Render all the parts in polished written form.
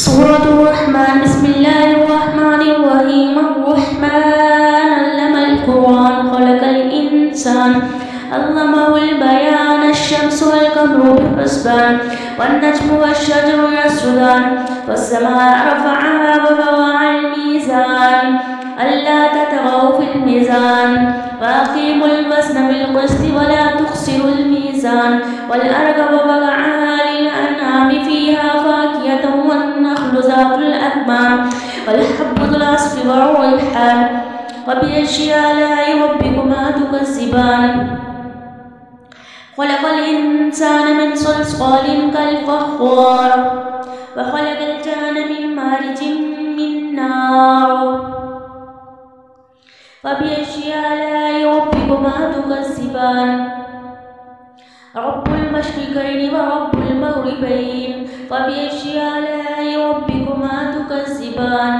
سورة الرحمن. بسم الله الرحمن الرحيم. الرحمن علم القرآن خلق الإنسان علمه البيان. الشمس والقمر بحسبان والنجم والشجر يسجدان والسماء رفعها ووضع الميزان ألا تطغوا في الميزان وأقيموا الوزن بالقسط ولا تخسروا الميزان والأرض وضعها للأنعام فيها فاكهة والنخل ذات الأكمام والحب ذو العصف والريحان وبأي آلاء ربكما تكذبان. خلق الإنسان من صلصال كالفخار وخلق الجان من مارج من نار فبأي آلاء ربكما تكذبان. رب المشرقين ورب المغربين فبأي آلاء ربكما تكذبان.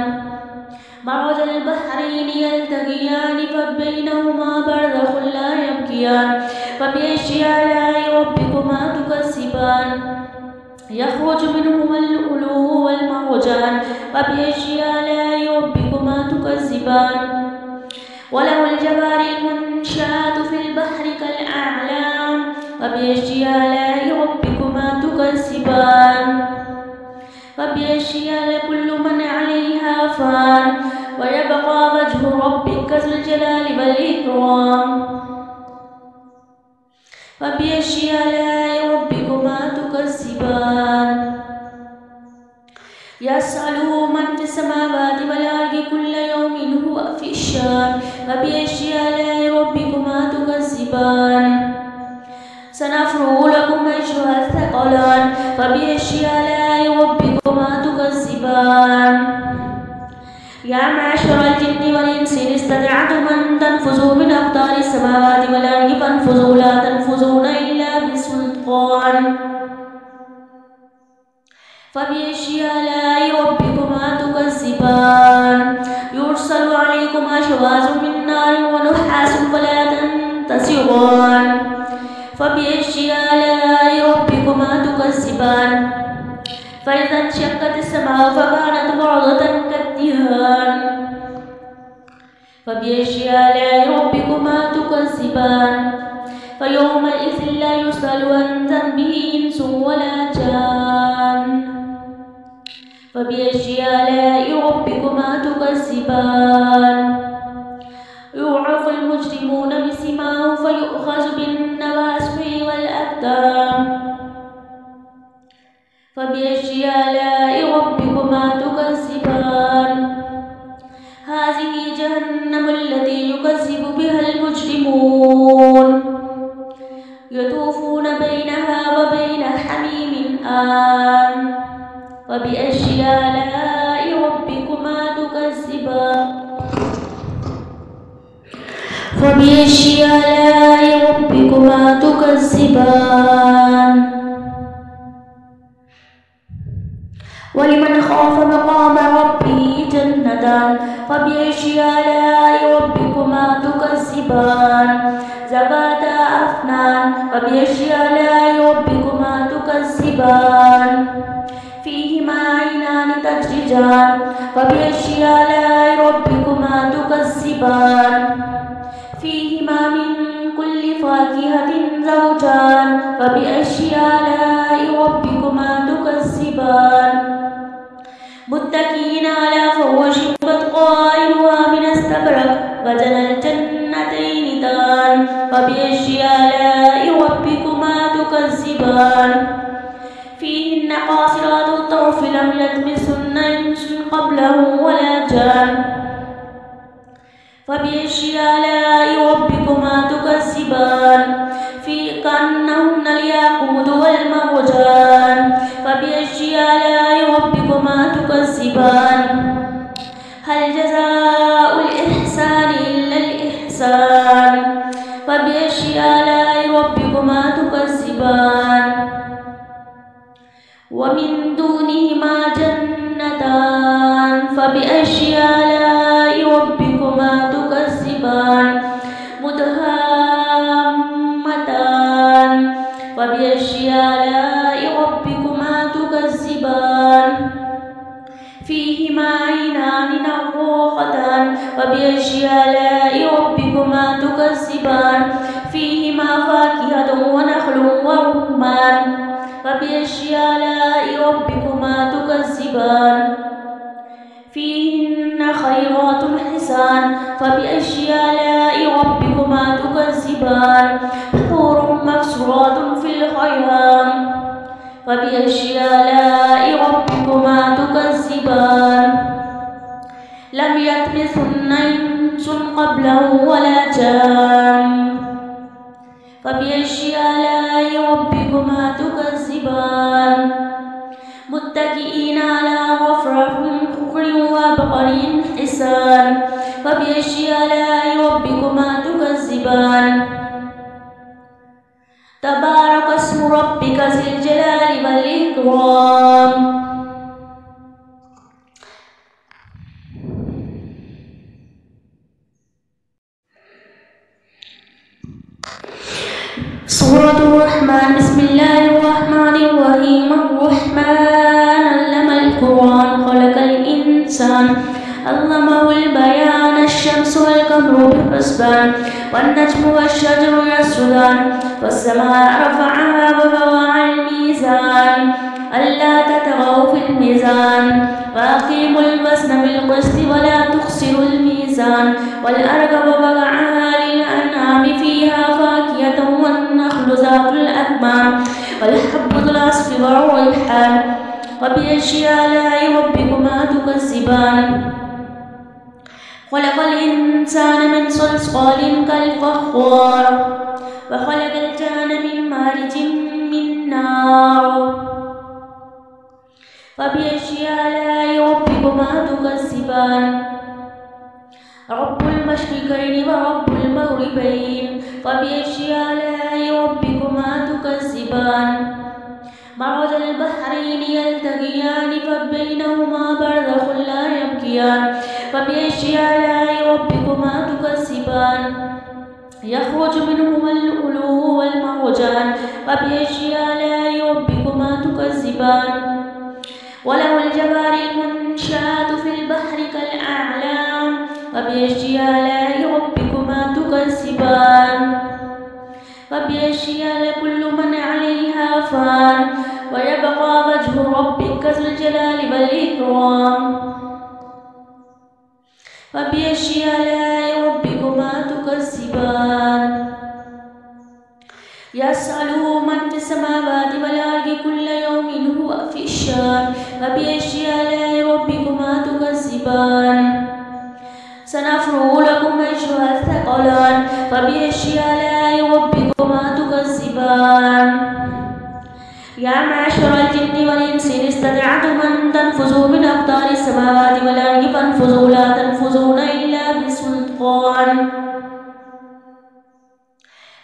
مرج البحرين يلتقيان فبينهما برزخ لا يبغيان فبأي آلاء ربكما تكذبان. يخرج منهما اللؤلؤ والمرجان فبأي آلاء ربكما تكذبان. وله الجوار المنشآت في البحر كالأعلام فبأي آلاء ربكما تكذبان. فبأي آلاء كل من عليها فان ويبقى وجه ربك ذو الجلال والإكرام. فبأي آلاء ربكما تكذبان. يسأله من في السماوات والأرض كل يوم هو في الشان فبأي آلاء ربكما تكذبان. سنفرغ لكم أيها الثقلان فبأي آلاء ربكما تكذبان. يا معشر الجن والإنس إن استطعتم أن تنفذوا من أقطار السماوات والأرض فانفذوا لا تنفذون إلا بسلطان. فبأي آلاء ربكما تكذبان. يرسل عليكم أشواظ من نار ونحاس فلا تنتصران فبأي آلاء ربكما تكذبان. فإذا انشقت السماء فكانت وردة كالدهان فبأي آلاء ربكما تكذبان. فيومئذ لا يسأل عن ذنبه إنس ولا جان فبأي آلاء ربكما تكذبان. يعرف المجرمون بسيماهم فيؤخذ بالنواصي والأقدام فبأي آلاء ربكما تكذبان. هذه جهنم التي يكذب بها المجرمون يطوفون بينها وبين حميم آن فبأي آلاء ربكما تكذبان. فبأي آلاء ربكما تكذبان. ولمن خاف مقام ربه جنتان فبأي آلاء ربكما تكذبان. ذواتا أفنان فبأي آلاء ربكما تكذبان. فيهما عينان تجريان فبأي آلاء ربكما تكذبان. فيهما من كل فاكهة زوجان فبأي آلاء ربكما تكذبان. متكئين على فرش بطائنها من استبرق وجنى الجنتين دان فبأي آلاء ربكما تكذبان. فيهن قاصرات الطرف لم يطمثهن إنس قبلهم ولا جان فبأي آلاء ربكما تكذبان. في كأنهن الياقوت والمرجان فبأي آلاء ربكما تكذبان. هل جزاء الإحسان إلا الإحسان فبأي آلاء ربكما تكذبان. ومن دونهما جنتان فبأي آلاء ربكما تكذبان. مدهامتان فبأي آلاء ربكما تكذبان. نضاختان فبأي آلاء ربكما تكذبان فيهما فاكهة ونخل ورمان فبأي آلاء ربكما تكذبان فيهن خيرات حسان فبأي آلاء ربكما تكذبان حور مقصورات في الخيام فبأي آلاء ربكما تكذبان لم يطمثهن إنس قبلهم ولا جان فبأي آلاء ربكما تكذبان متكئين على رفرف خضر وبقر حسان فبأي آلاء ربكما تكذبان تبارك اسم ربك ذي الجلال والإكرام سورة الرحمن بسم الله الرحمن الرحيم الرحمن علم القرآن خلق الإنسان علمه البيان الشمس والقمر بحسبان والنجم والشجر يسجدان والسماء رفعها ووضع الميزان ألا تطغوا في الميزان وأقيموا الوزن بالقسط ولا تخسروا الميزان والأرض وضعها للأنعام فيها فاكهة والنخل ذات الأكمام والحب ذو العصف والريحان وبأي آلاء ربكما تكذبان خلق الإنسان من صلصال كالفخار وخلق الجان من مارج من نار فبأي آلاء ربكما تكذبان رب المشرقين ورب المغربين فبأي آلاء ربكما تكذبان مرج البحرين يلتقيان فبينهما برزخ لا يبكيان فبأي آلاء ربكما تكذبان يخرج منهما اللؤلؤ والمرجان فبأي آلاء ربكما تكذبان وله الجوار المنشآت في البحر كالأعلام فبأي آلاء ربكما تكذبان فبأي آلاء كل من عليها فان ويبقى وجه ربك ذو الجلال والإكرام فبأي آلاء ربكما تكذبان يسأله من في السماوات والأرض كل يوم هو في الشان فبأي آلاء ربكما تكذبان سنفرغ لكم أيها الثقلان فبأي آلاء ربكما تكذبان يا معشر الجن والإنس إن استطعتم أن تنفذوا من أقطار السماوات والأرض فانفذوا لا تنفذون إلا بسلطان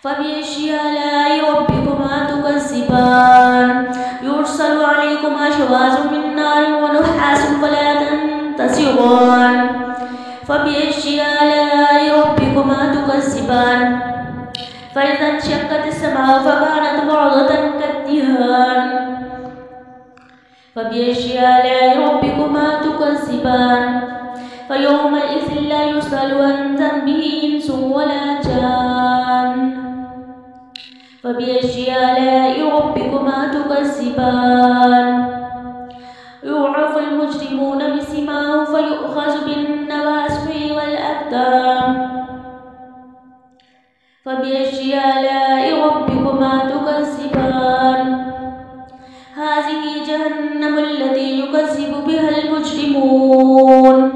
فبأي آلاء ربكما تكذبان يرسل عليكما شواظ من نار ونحاس فلا تنتصران فبأي آلاء ربكما تكذبان فإذا انشقت السماء فكانت وردة كالدهان فبأي آلاء ربكما تكذبان فيومئذ لا يسأل عن ذنبه إنس ولا جان فبأي آلاء ربكما تكذبان يعرف المجرمون بسيماهم فيؤخذ بالنواصي والأقدام فبأي آلاء ربكما تكذبان هذه جهنم التي يكذب بها المجرمون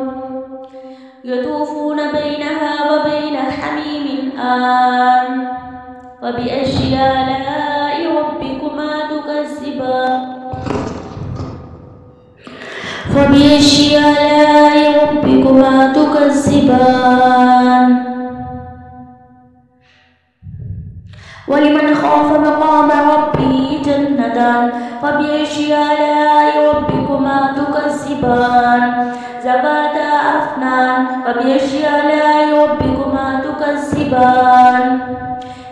يطوفون بينها وبين حميم آن فبأي آلاء ربكما تكذبان فبأي آلاء ربكما تكذبان ولمن خاف مقام ربه جنتان فبأي آلاء ربكما تكذبان ذواتا أفنان فبأي آلاء ربكما تكذبان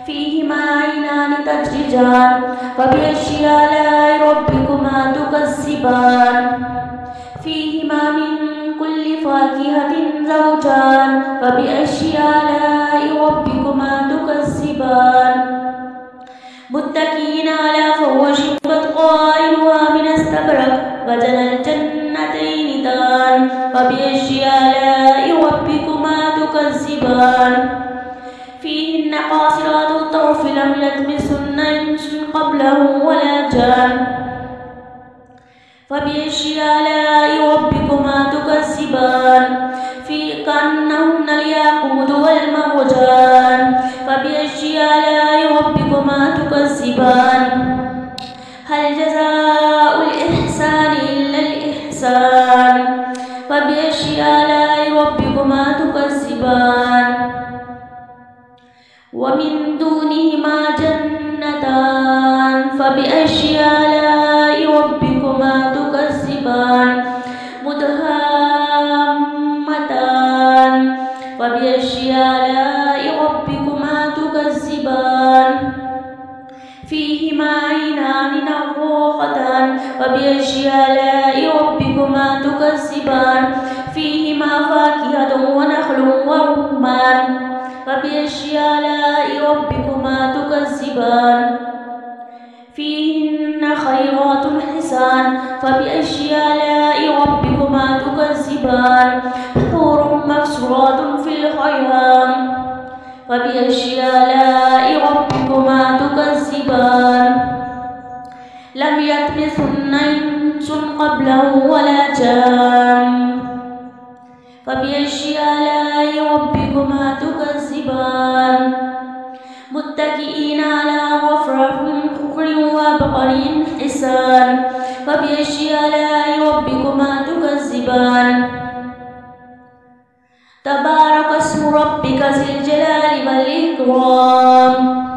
فيهما عينان تجريان فبأي آلاء ربكما تكذبان فيهما من كل فاكهة وجنى الجنتين دان فبأي آلاء ربكما تكذبان فيهن قاصرات الطرف لم يطمثهن إنس قبلهم ولا جان فبأي آلاء ربكما تكذبان كأنهن الياقوت والمرجان فبأي آلاء ربكما تكذبان هل جزاء الإحسان إلا الإحسان فبأي آلاء ربكما تكذبان ومن دونهما جنتان فبأي آلاء ربكما تكذبان مدهامتان فبأي آلاء ربكما تكذبان فيهما عينان نضاختان فبأي آلاء ربكما تكذبان فيهما فاكهة ونخل ورمان فبأي آلاء ربكما تكذبان فيهن خيرات حسان فبأي آلاء ربكما تكذبان حور مقصورات في الخيام فبأي آلاء ربكما تكذبان لم يطمثهن إنس قبلهم ولا جان فبأي آلاء ربكما تكذبان متكئين على رفرف خضر وبقر حسان فبأي آلاء ربكما تكذبان تبارك اسم ربك ذي الجلال والإكرام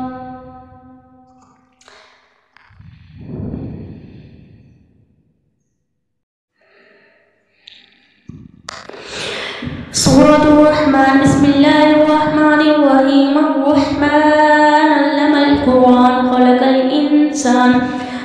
سورة الرحمن بسم الله الرحمن الرحيم الرحمن علم القرآن خلق الإنسان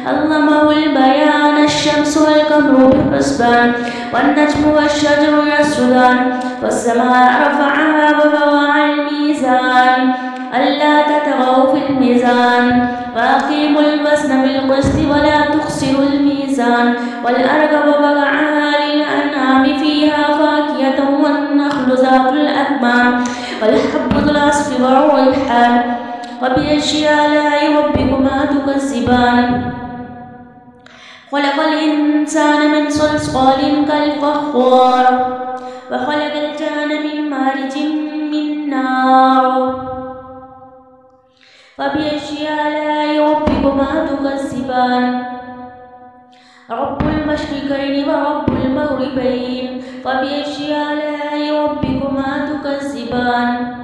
علمه البيان الشمس والقمر بحسبان والنجم والشجر يسجدان والسماء رفعها ووضع الميزان ألا تطغوا في الميزان وأقيموا الوزن بالقسط ولا تخسروا الميزان والأرض ووضعها للأنعام فيها فاكهة والنخل ذات الأكمام والحب ذو العصف والريحان وبأي آلاء ربكما تكذبان خلق الإنسان من صلصال كالفخار وخلق الجان من مارج من نار فبأي آلاء ربكما تكذبان رب المشرقين ورب المغربين فبأي آلاء ربكما تكذبان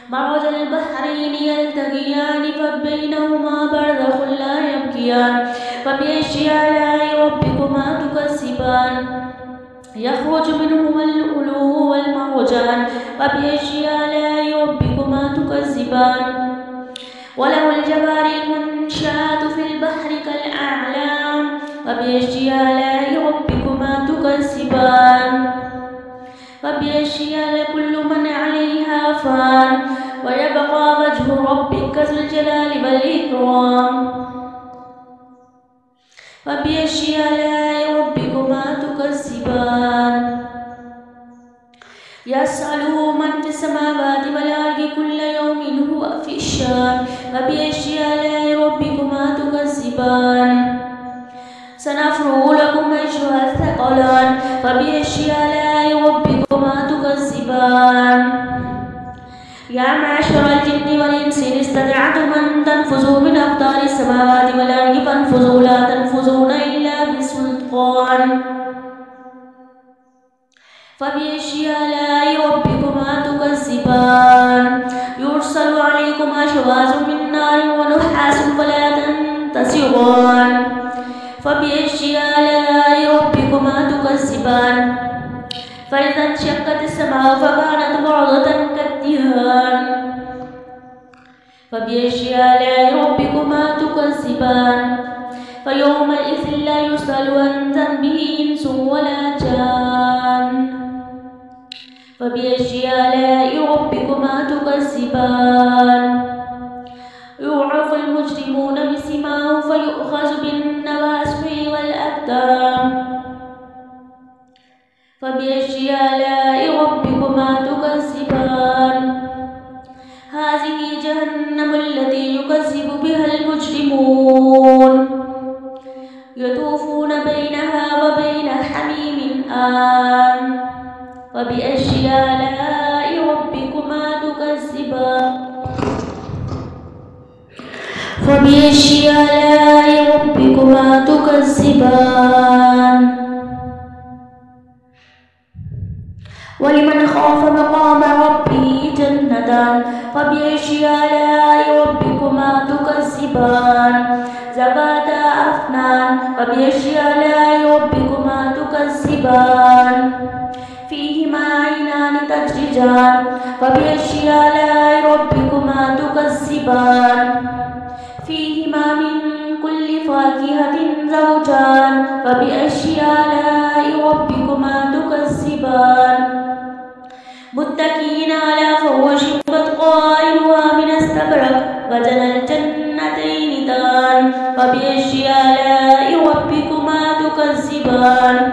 مرج البحرين يلتقيان فبينهما برزخ لا يبغيان فبأي آلاء ربكما تكذبان يخرج منهما اللؤلؤ والمرجان فبأي آلاء ربكما تكذبان وله الجوار المنشآت في البحر كالأعلام فبأي آلاء ربكما تكذبان فبأي آلاء كل من عليها فان ويبقى وجه ربك ذو الجلال والإكرام فبأي آلاء ربكما تكذبان يسأله من في السماوات والأرض كل يوم هو في الشان فبأي آلاء ربكما تكذبان سنفرغ لكم أيها الثقلان فبأي آلاء ربكما تكذبان يا معشر الجن والإنس إن استطعتم أن تنفذوا من أقطار السماوات والأرض فانفذوا لا تنفذون إلا بسلطان فبأي آلاء ربكما تكذبان يرسل عليكما شواظ من نار ونحاس فلا تنتصران فبأي آلاء ربكما تكذبان فإذا انشقت السماء فكانت وردة كالدهان فبأي آلاء ربكما تكذبان فيومئذ لا يسأل عن ذنبه إنس ولا جان فبأي آلاء ربكما تكذبان يعرف المجرمون بسيماهم فيؤخذ بالنواصي والأقدام فبأي آلاء ربكما تكذبان هذه جهنم التي يكذب بها المجرمون يطوفون بينها وبين حميم آن فبأي آلاء ربكما تكذبان فبأي آلاء ربكما تكذبان ولمن خاف مقام ربه جنتان فبأي آلاء ربكما تكذبان ذواتا أفنان فبأي آلاء ربكما تكذبان فيهما عينان تجريان فبأي آلاء ربكما تكذبان فيهما من كل فاكهة زوجان فبأي آلاء ربكما تكذبان متكئين على فرش قائلها من استبرق وجنى الجنتين دان فبأي آلاء ربكما تكذبان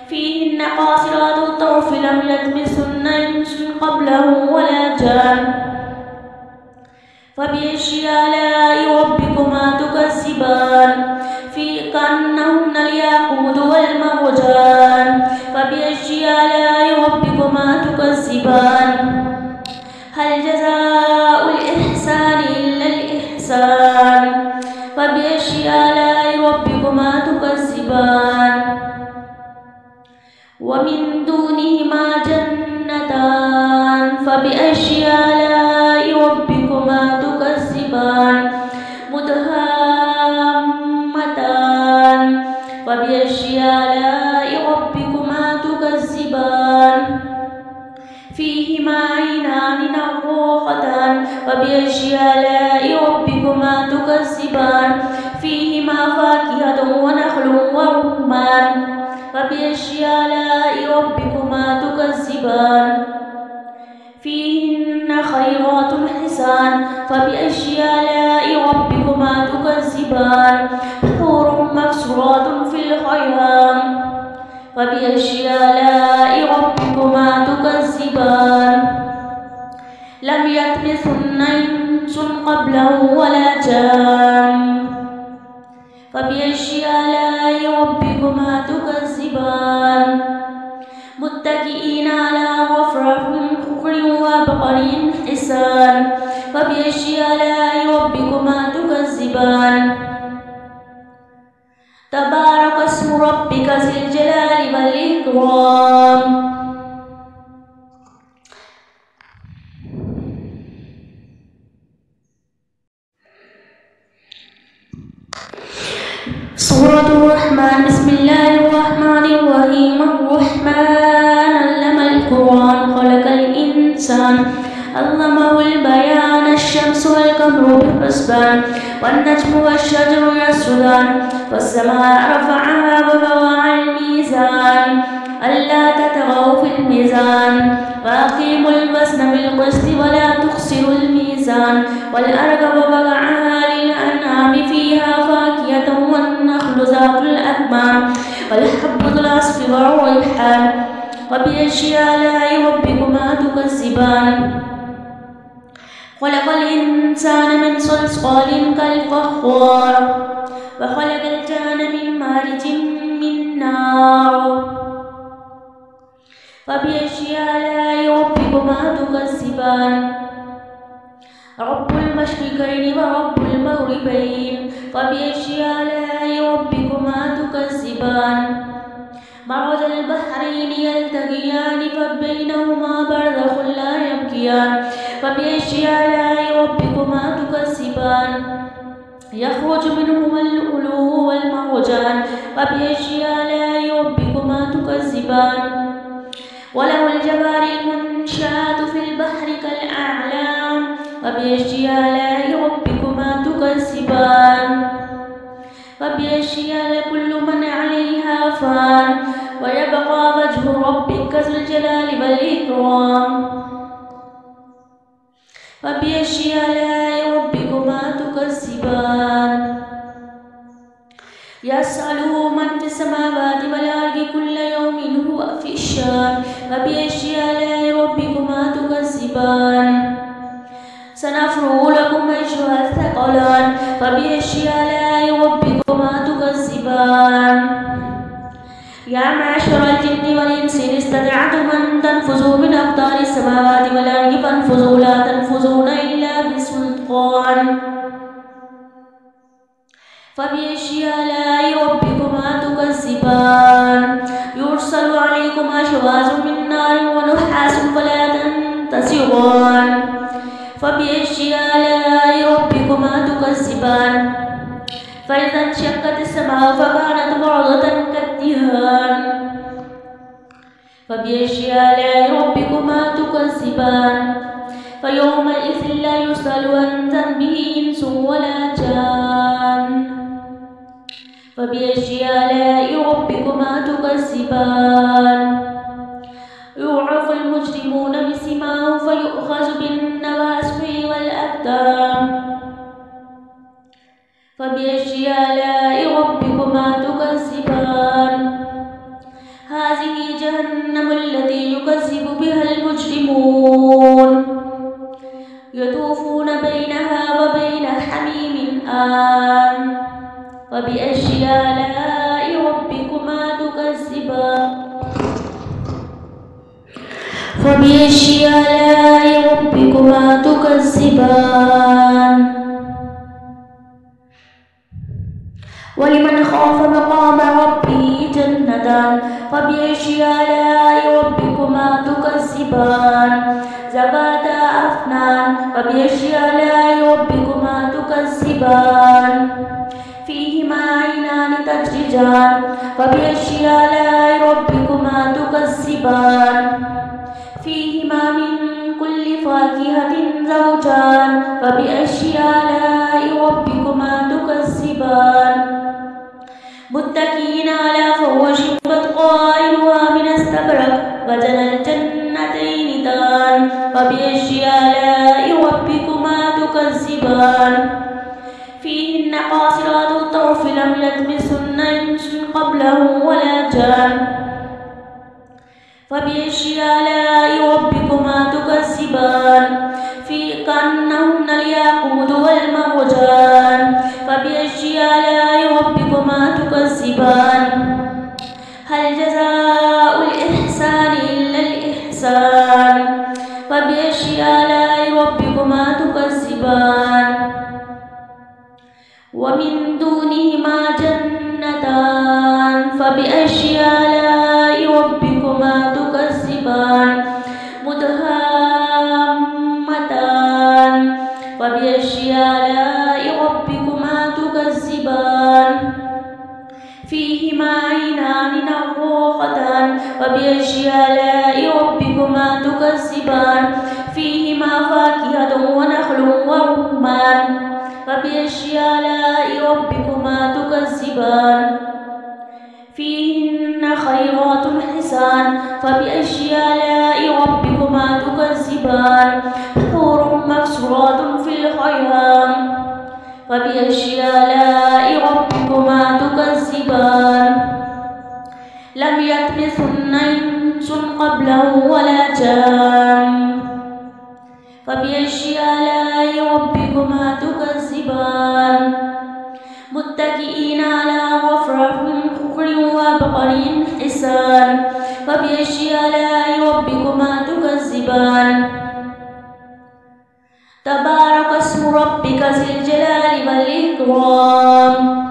فيهن قاصرات الطرف لم يطمثهن إنس قبلهم ولا جان فبأي آلاء ربكما تكذبان كأنهن الياقوت والمرجان فبأي آلاء ربكما تكذبان هل جزاء الإحسان إلا الإحسان فبأي آلاء ربكما تكذبان ومن دونهما جنتان فبأي آلاء ربكما تكذبان مدهامتان فبأي آلاء ربكما تكذبان فيهما عينان نضاختان فبأي آلاء ربكما تكذبان فيهما فاكهة ونخل ورمان فبأي آلاء ربكما تكذبان فيهن خيرات حسان فبأي آلاء ربكما تكذبان حور مقصورات في الخيام فبأي آلاء ربكما تكذبان لم يطمثهن إنس قبلهم ولا جان فبأي آلاء ربكما تكذبان متكئين على رفرف خضر وبقر حسان فبأي آلاء ربكما تكذبان تبارك اسم ربك ذي الجلال والإكرام سورة الرحمن بسم الله الرحمن الرحيم الرحمن علم القرآن خلق الإنسان علمه البيان الشمس والقمر بحسبان والنجم والشجر يسجدان والسماء رفعها ووضع الميزان ألا تطغوا في الميزان وأقيموا الوزن بالقسط ولا تخسروا الميزان والأرض وضعها للأنعام فيها فاكهة والنخل ذات الأكمام والحب ذو العصف والريحان وبأي آلاء ربكما تكذبان خلق الإنسان من صلصال كالفخار وخلق الجان من مارج من نار فبأي آلاء ربكما تكذبان رب المشرقين ورب المغربين فبأي آلاء ربكما تكذبان مرج البحرين يلتقيان فبينهما برزخ لا يبغيان فبأي آلاء ربكما تكذبان يخرج منهما اللؤلؤ والمرجان فبأي آلاء ربكما تكذبان وله الجوار المنشآت في البحر كالأعلام فبأي آلاء ربكما تكذبان فبأي آلاء كل من عليها فان ويبقى وجه ربك ذو الجلال والإكرام فبأي آلاء ربكما تكذبان يسأله من في السماوات والأرض كل يوم هو في الشام فبأي آلاء ربكما تكذبان سنفرغ لكم أيها الثقلان فبأي آلاء ربكما تكذبان يا معشر الجن والإنس إن استطعتم أن تنفذوا من أقطار السماوات والأرض فانفذوا لا تنفذون إلا بسلطان فبأي آلاء ربكما تكذبان يرسل عليكما شواظ من نار ونحاس فلا تنتصران فبأي آلاء ربكما تكذبان فإذا انشقت السماء فكانت وردة كالدهان فبأي آلاء ربكما تكذبان فيومئذ لا يسأل عن ذنبه إنس ولا جان فبأي آلاء ربكما تكذبان يعرف المجرمون بسيماهم فيؤخذ بالنواصي والأقدام فبأي آلاء ربكما تكذبان هذه جهنم التي يكذب بها المجرمون يطوفون بينها وبين حميم آن فبأي آلاء ربكما تكذبان فبأي آلاء ربكما تكذبان ولمن خاف مقام ربه جنتان فبأي آلاء ربكما تكذبان ذواتا أفنان فبأي آلاء ربكما تكذبان فيهما عينان تجريان فبأي آلاء ربكما تكذبان فيهما من كل فاكهة زوجان فبأي آلاء ربكما تكذبان متكئين على فرش قائلها من استبرق وجنى الجنتين دان فبأي آلاء ربكما تكذبان فيهن قاصرات الطرف لم يطمثهن إنس قبلهم ولا جان فبأي آلاء ربكما تكذبان في كأنهن الياقوت والمرجان فبأي آلاء ربكما تكذبان هل جزاء الإحسان إلا الإحسان فبأي آلاء ربكما تكذبان ومن دونهما جنتان فبأي آلاء ربكما تكذبان مدهامتان فبأي آلاء ربكما تكذبان فيهما عينان نضاختان فبأي آلاء ربكما تكذبان فيهما فاكهة ونخل ورمان فبأي آلاء ربكما تكذبان فيهن خيرات حسان فبأي آلاء ربكما تكذبان حور مقصورات في الخيام فبأي آلاء ربكما تكذبان لم يطمثهن إنس قبلهم ولا جان فبأي آلاء ربكما تكذبان متكئين على رفرف خضر وبقر حسان فبأي آلاء ربكما تكذبان تبارك اسم ربك ذي الجلال والإكرام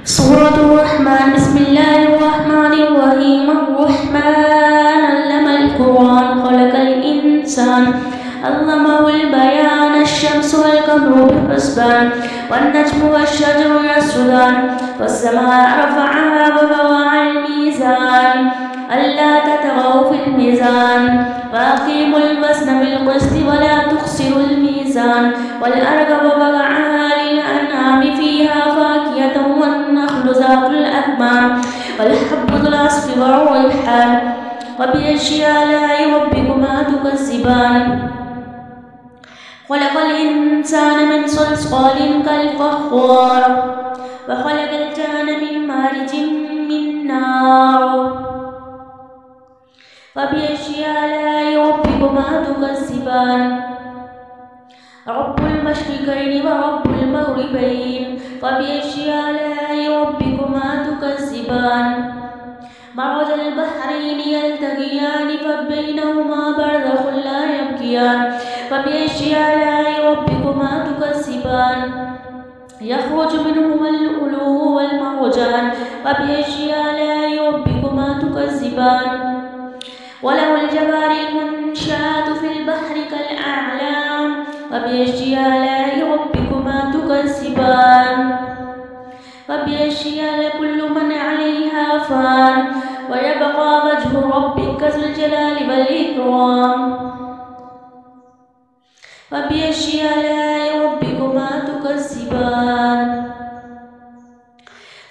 سورة الرحمن بسم الله الرحمن الرحيم الرحمن علم القرآن خلق الإنسان علمه البيان الشمس والقمر بحسبان والنجم والشجر يسجدان والسماء رفعها ووضع الميزان ألا تطغوا في الميزان وأقيموا الوزن بالقسط ولا تخسروا الميزان والأرض ووضعها للأنعام فيها فاكهة والنخل ذات الأكمام والحب ذو العصف والريحان وبأي آلاء ربكما تكذبان خلق الإنسان من صلصال كالفخار وخلق الجان من مارج من نار فبأي آلاء ربكما تكذبان رب المشرقين ورب المغربين فبأي آلاء ربكما تكذبان مرج البحرين يلتقيان فبينهما برزخ لا يبغيان فبأي آلاء ربكما تكذبان يخرج منهما اللؤلؤ والمرجان فبأي آلاء ربكما تكذبان وله الجوار المنشآت في البحر كالأعلام فبأي آلاء ربكما تكذبان فبأي آلاء كل من عليها فان ويبقى وجه ربك ذو الجلال والإكرام فبأي آلاء ربكما تكذبان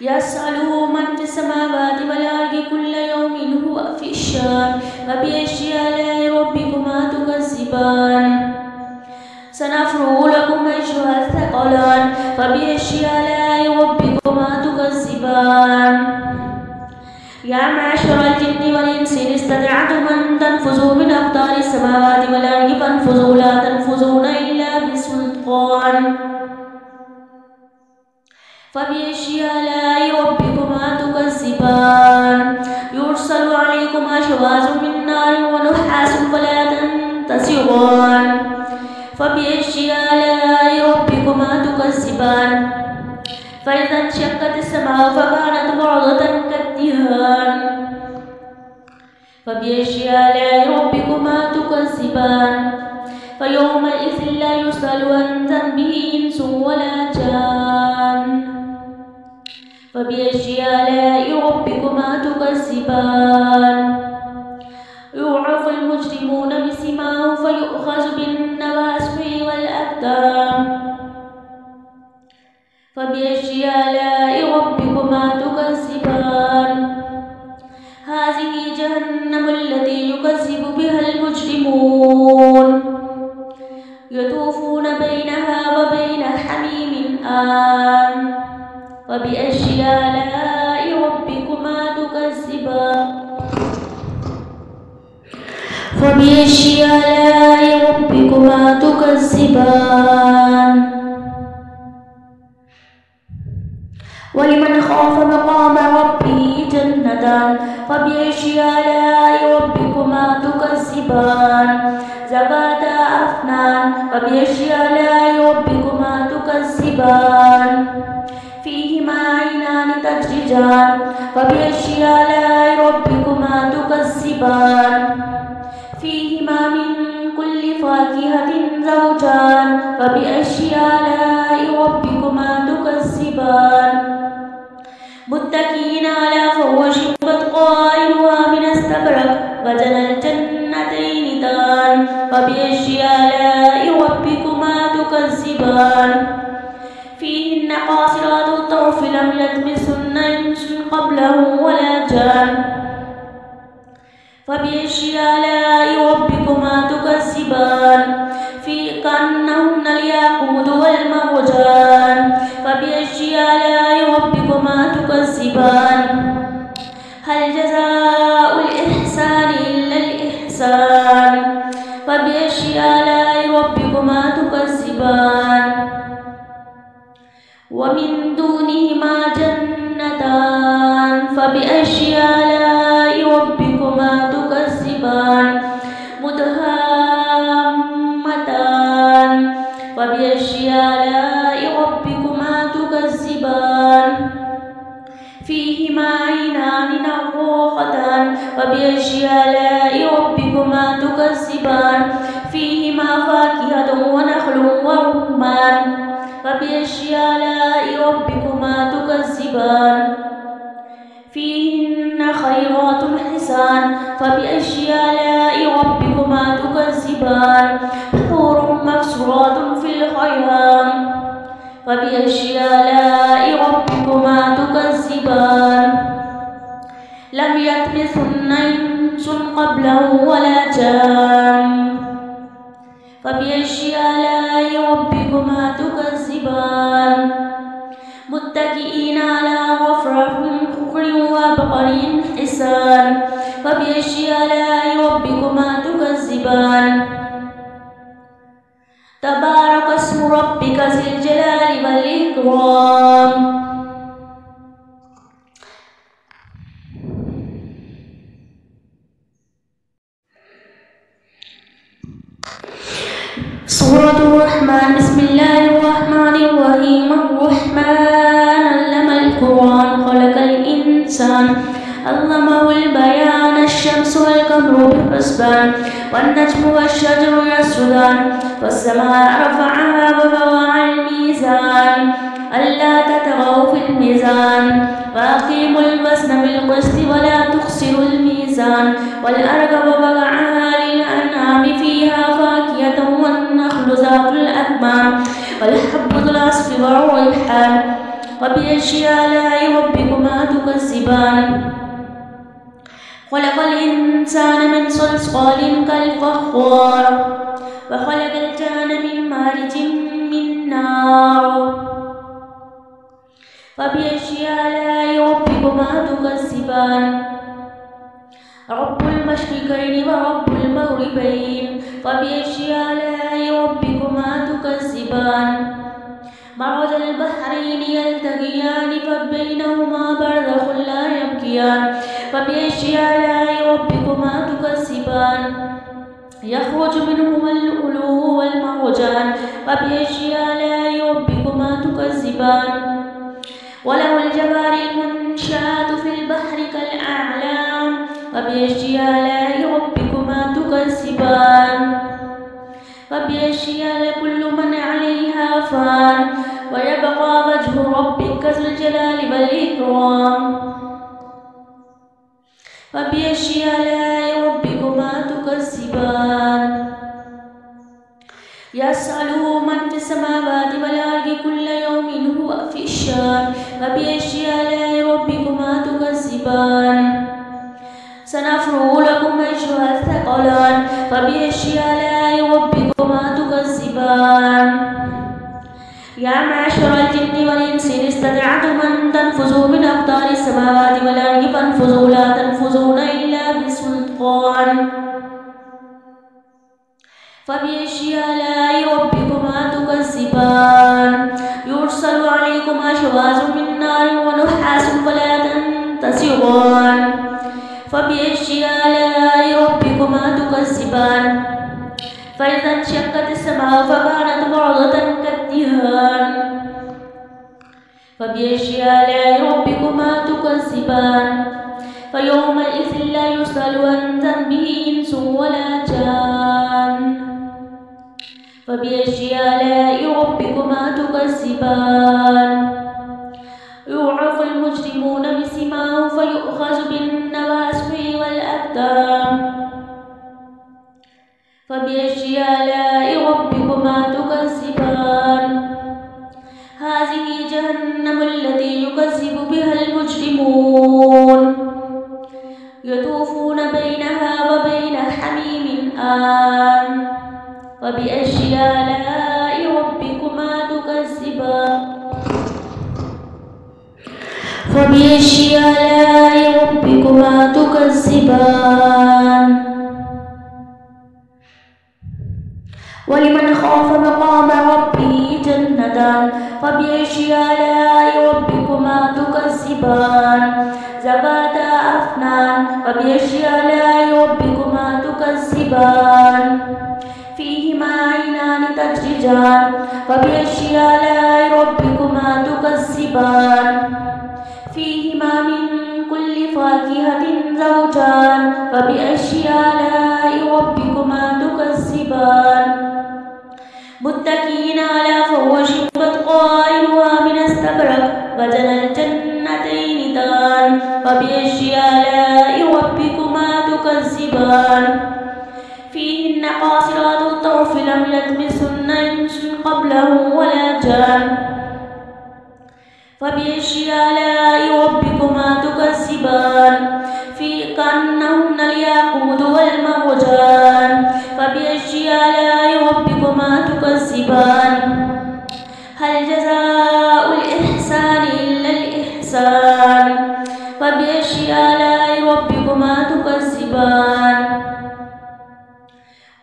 يسأله من في السماوات والأرض كل يوم هو في الشان فبأي آلاء ربكما تكذبان سنفرغ لكم أيها الثقلان فبأي آلاء ربكما تكذبان يا معشر الجن والإنس إن استطعتم أن تنفذوا من أقطار السماوات والأرض فانفذوا لا تنفذون إلا بسلطان فبأي آلاء ربكما تكذبان يرسل عليكما شواظ من نار ونحاس فلا تنتصران فبأي آلاء ربكما تكذبان فإذا انشقت السماء فكانت وردة كالدهان فبأي آلاء ربكما تكذبان فيومئذ لا يسأل عن ذنبه إنس ولا جان فبأي آلاء ربكما تكذبان يعرف المجرمون بسيماهم فيؤخذ بالنواصي والأقدام فبأي آلاء ربكما تكذبان هذه جهنم التي يكذب بها المجرمون يطوفون بينها وبين حميم آن فبأي آلاء ربكما تكذبان فبأي آلاء ربكما تكذبان ولمن خاف مقام ربه جنتان فبأي آلاء ربكما تكذبان ذواتا أفنان فبأي آلاء ربكما تكذبان فيهما عينان تجريان فبأي آلاء ربكما تكذبان فيهما من كل فاكهة زوجان فبأي آلاء ربكما تكذبان متكئين على فرش بطائنها من استبرق وجنى الجنتين دان فبأي آلاء ربكما تكذبان فيهن قاصرات الطرف لم يطمثهن إنس قبلهم ولا جان فبأي آلاء ربكما تكذبان في كأنهن الياقوت والمرجان فبأي آلاء ربكما تكذبان هل جزاء الإحسان إلا الإحسان فبأي آلاء ربكما تكذبان ومن دونهما جنتان فبأي آلاء ربكما تكذبان مدهامتان فبأي آلاء ربكما تكذبان فيهما عينان نضاختان فبأي آلاء ربكما تكذبان فيهما فاكهة ونخل ورمان فبأي آلاء ربكما تكذبان فيهن خيرات حسان فبأي آلاء ربكما تكذبان حور مقصورات في الخيام فبأي آلاء ربكما تكذبان لم يطمثهن إنس قبلهم ولا جان فبأي آلاء وبقر حسان فبأي آلاء ربكما تكذبان تبارك اسم ربك ذي الجلال والإكرام سورة الرحمن بسم الله الرحمن الرحيم الرحمن علم القرآن خلق الإنسان علمه البيان الشمس والقمر بحسبان والنجم والشجر يسجدان والسماء رفعها ووضع الميزان ألا تطغوا في الميزان وأقيموا الوزن بالقسط ولا تخسروا الميزان والأرض ووضعها للأنعام فيها فاكهة والنخل ذات الأكمام والحب ذو العصف والريحان وبأي آلاء ربكما تكذبان خلق الإنسان من صلصال كالفخار وخلق الجان من مارج من نار فبأي آلاء ربكما تكذبان رب المشرقين ورب المغربين فبأي آلاء ربكما تكذبان مرج البحرين يلتقيان فبينهما برزخ لا يبغيان فبأي آلاء ربكما تكذبان يخرج منهما اللؤلؤ والمرجان فبأي آلاء ربكما تكذبان وله الجوار المنشآت في البحر كالأعلام فبأي آلاء ربكما تكذبان فبأي آلاء كل من عليها فان ويبقى وجه ربك ذو الجلال والإكرام فبأي آلاء ربكما تكذبان يسأله من في السماوات والأرض كل يوم هو في الشان فبأي آلاء ربكما تكذبان سنفرغ لكم أيها الثقلان فبأي آلاء ربكما تكذبان يا معشر الجن والإنس إن استطعتم أن تنفذوا من أقطار السماوات والأرض فانفذوا لا تنفذون إلا بسلطان فبأي آلاء ربكما تكذبان يرسل عليكم أشواظ من نار ونحاس فلا تنتصران فبأي آلاء ربكما تكذبان فإذا انشقت السماء فكانت وردة كالدهان فبأي آلاء ربكما تكذبان فيومئذ لا يسأل عن ذنبه إنس ولا جان فبأي آلاء ربكما تكذبان يعرف المجرمون بسيماهم فيؤخذ بالنواصي والأقدام فبأي آلاء ربكما تكذبان هذه جهنم التي يكذب بها المجرمون يطوفون بينها وبين حميم آن فبأي آلاء ربكما تكذبان فبأي آلاء ربكما تكذبان ولمن خاف مقام ربه جنتان فبأي آلاء ربكما تكذبان ذواتا أفنان فبأي آلاء ربكما تكذبان فيهما عينان تجريان فبأي آلاء ربكما تكذبان فيهما من كل فاكهة زوجان فبأي آلاء ربكما تكذبان متكئين على فرش قائلها من استبرق وجنى الجنتين دان فبأي آلاء ربكما تكذبان فيهن قاصرات الطرف لم يطمثهن إنس قبلهم ولا جان فبأي آلاء ربكما تكذبان في كأنهن الياقوت والمرجان فبأي آلاء ربكما تكذبان هل جزاء الإحسان إلا الإحسان فبأي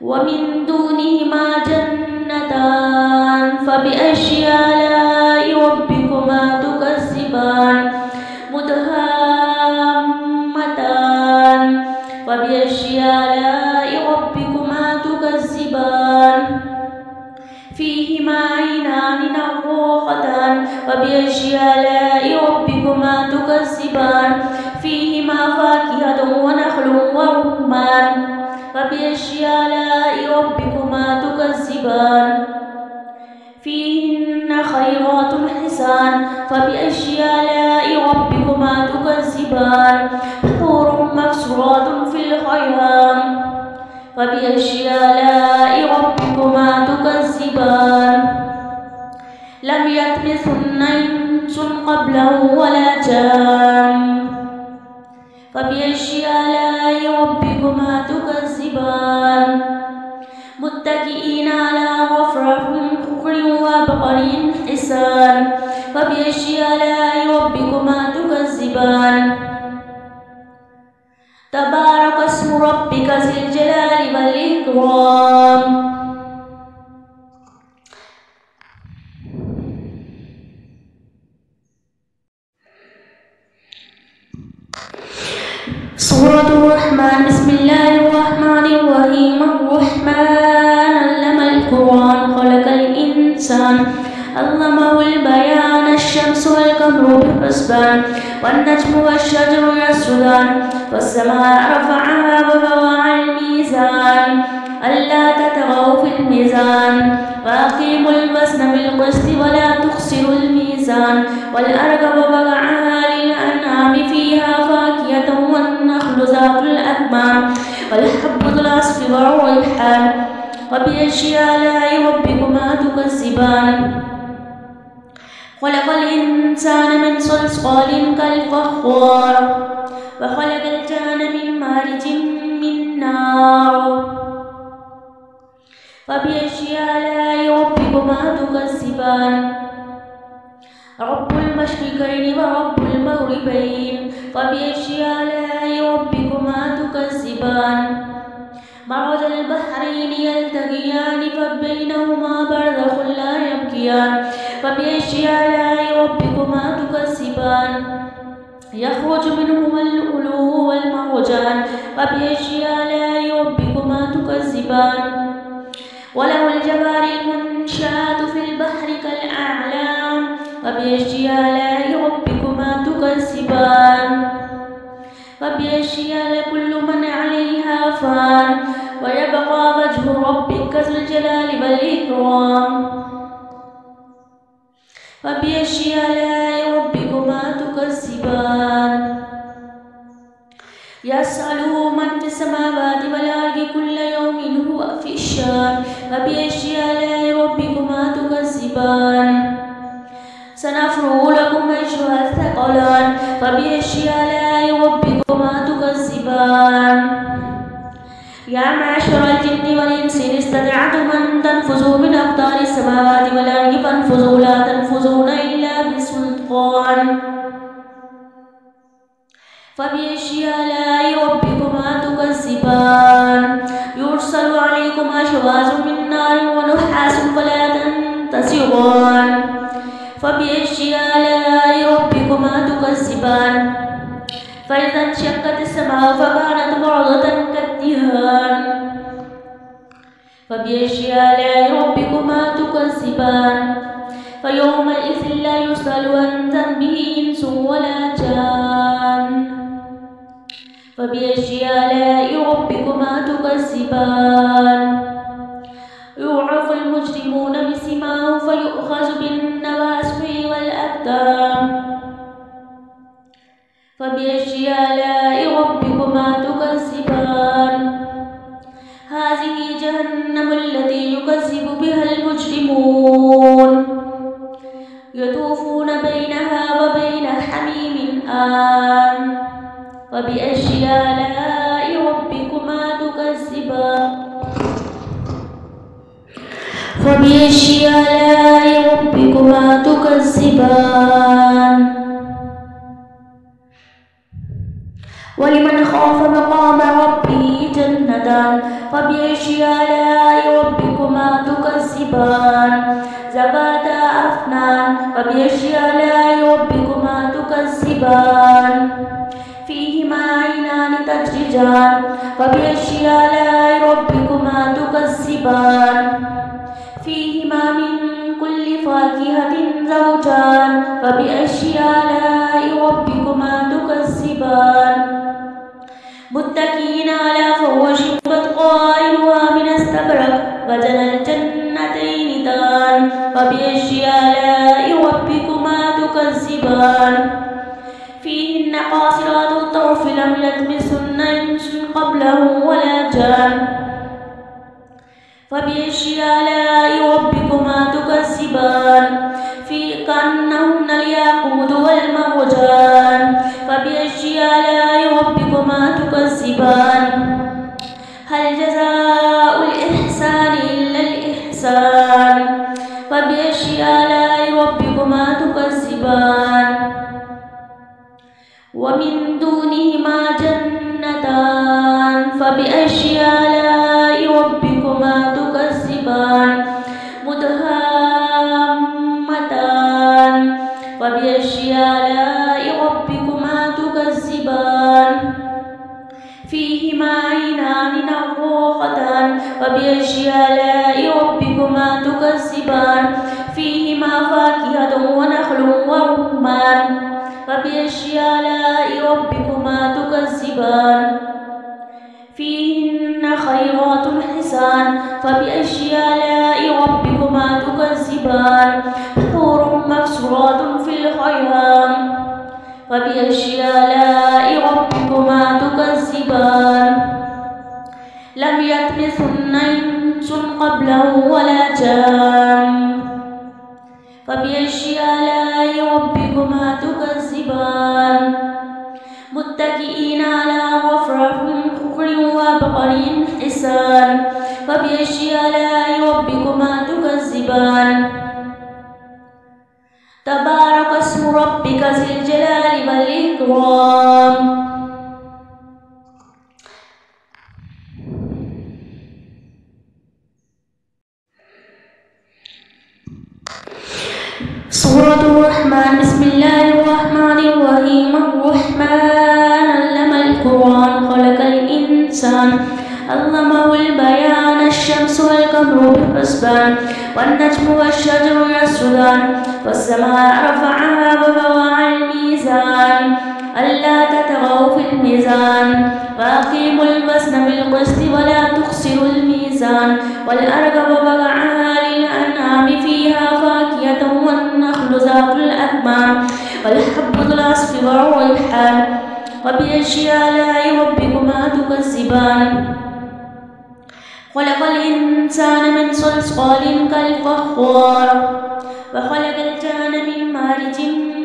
ومن دونهما جنتان فبأي آلاء ربكما تكذبان مدهامتان فبأي آلاء ربكما تكذبان فيهما عينان نضاختان فبأي آلاء ربكما تكذبان فيهما فاكهة ونخل ورمان فبأي آلاء ربكما تكذبان فيهن خيرات حسان فبأي آلاء ربكما تكذبان حور مقصورات في الخيام فبأي آلاء ربكما تكذبان لم يطمثهن إنس قبلهم ولا جان فبأي آلاء ربكما تكذبان متكئين على رفرف خضر وبقر حسان فبأي آلاء ربكما تكذبان تبارك اسم ربك ذي الجلال والإكرام سورة الرحمن بسم الله الرحمن الرحيم الرحمن علم القرآن خلق الإنسان علمه البيان الشمس والقمر بحسبان والنجم والشجر يسجدان والسماء رفعها ووضع الميزان ألا تطغوا في الميزان وأقيموا الوزن بالقسط ولا تخسروا الميزان والأرض ووضعها للأنعام فيها فاكهة والنخل ذات الأكمام والحب ذو العصف والريحان وبأي آلاء ربكما تكذبان خلق الإنسان من صلصال كالفخار وخلق الجان من مارج من نار فبأي آلاء ربكما تكذبان رب المشرقين ورب المغربين فبأي آلاء ربكما تكذبان مرج البحرين يلتقيان فبينهما برزخ لا يبغيان فبأي آلاء ربكما تكذبان يخرج منهما اللؤلؤ والمرجان فبأي آلاء ربكما تكذبان وله الجوار المنشآت في البحر كالأعلام فبأي آلاء ربكما تكذبان فبأي آلاء كل من عليها فان ويبقى وجه ربك ذو الجلال والإكرام فبأي آلاء ربكما تكذبان يسأله من في السماوات والأرض كل يوم هو في شأن فبأي آلاء ربكما تكذبان سنفرغ لكم أيها الثقلان فبأي آلاء ربكما تكذبان يا معشر الجن والإنس إن استطعتم أن تنفذوا من أقطار السماوات والأرض فانفذوا لا تنفذون إلا بسلطان فبأي آلاء ربكما تكذبان يرسل عليكم أشواظ من نار ونحاس فلا تنتصران فبأي آلاء ربكما تكذبان فإذا انشقت السماء فكانت وردة كالدهان فبأي آلاء ربكما تكذبان فيومئذ لا يسأل عن ذنبه إنس ولا جان فبأي آلاء ربكما تكذبان يعرف المجرمون بسيماهم فيؤخذ بالنواصي والأقدام فبأي آلاء ربكما تكذبان هذه جهنم التي يكذب بها المجرمون يطوفون بينها وبين حميم آن فبأي آلاء ربكما تكذبان فبأي آلاء ربكما تكذبان ولمن خاف مقام ربه جنتان جنتان فبأي آلاء ربكما تكذبان ذواتا أفنان فبأي آلاء ربكما تكذبان فيهما عينان تجريان فبأي آلاء ربكما تكذبان فيهما من كل فاكهة زوجان فبأي آلاء ربكما تكذبان متكئين على فرش قائلها من استبرق وجنى الجنتين دان فبأي آلاء ربكما تكذبان فيهن قاصرات الطرف لم يطمثهن إنس قبلهم ولا جان فبأي آلاء ربكما تكذبان كأنهن الياقوت والمرجان فبأي آلاء ربكما تكذبان هل جزاء الإحسان إلا الإحسان فبأي آلاء ربكما تكذبان ومن دونهما جنتان فبأي آلاء ربكما تكذبان مدهامتان فبأي آلاء ربكما تكذبان فيهما عينان نضاختان فبأي آلاء ربكما تكذبان فيهما فاكهة ونخل ورمان فبأي آلاء ربكما تكذبان فيهن خيرات حسان فبأي آلاء ربكما تكذبان حور مقصورات في الخيام فبأي آلاء ربكما تكذبان لم يطمثهن إنس قبلهم ولا جان فبأي آلاء ربكما تكذبان متكئين على رفرف خضر وبقر حسان فبأي آلاء ربكما تكذبان تبارك اسم ربك ذي الجلال والإكرام سورة الرحمن بسم الله الرحمن الرحيم الرحمن علم القرآن خلق الإنسان علمه البيان الشمس والقمر بحسبان والنجم والشجر يسجدان والسماء رفعها ووضع الميزان ألا تطغوا في الميزان وأقيموا الوزن بالقسط ولا تخسروا الميزان والأرض وضعها للأنعام فيها فاكهة والنخل ذات الأكمام والحب ذو العصف والريحان وبأي آلاء ربكما تكذبان خلق الإنسان من صلصال كالفخار وخلق الجان من مارج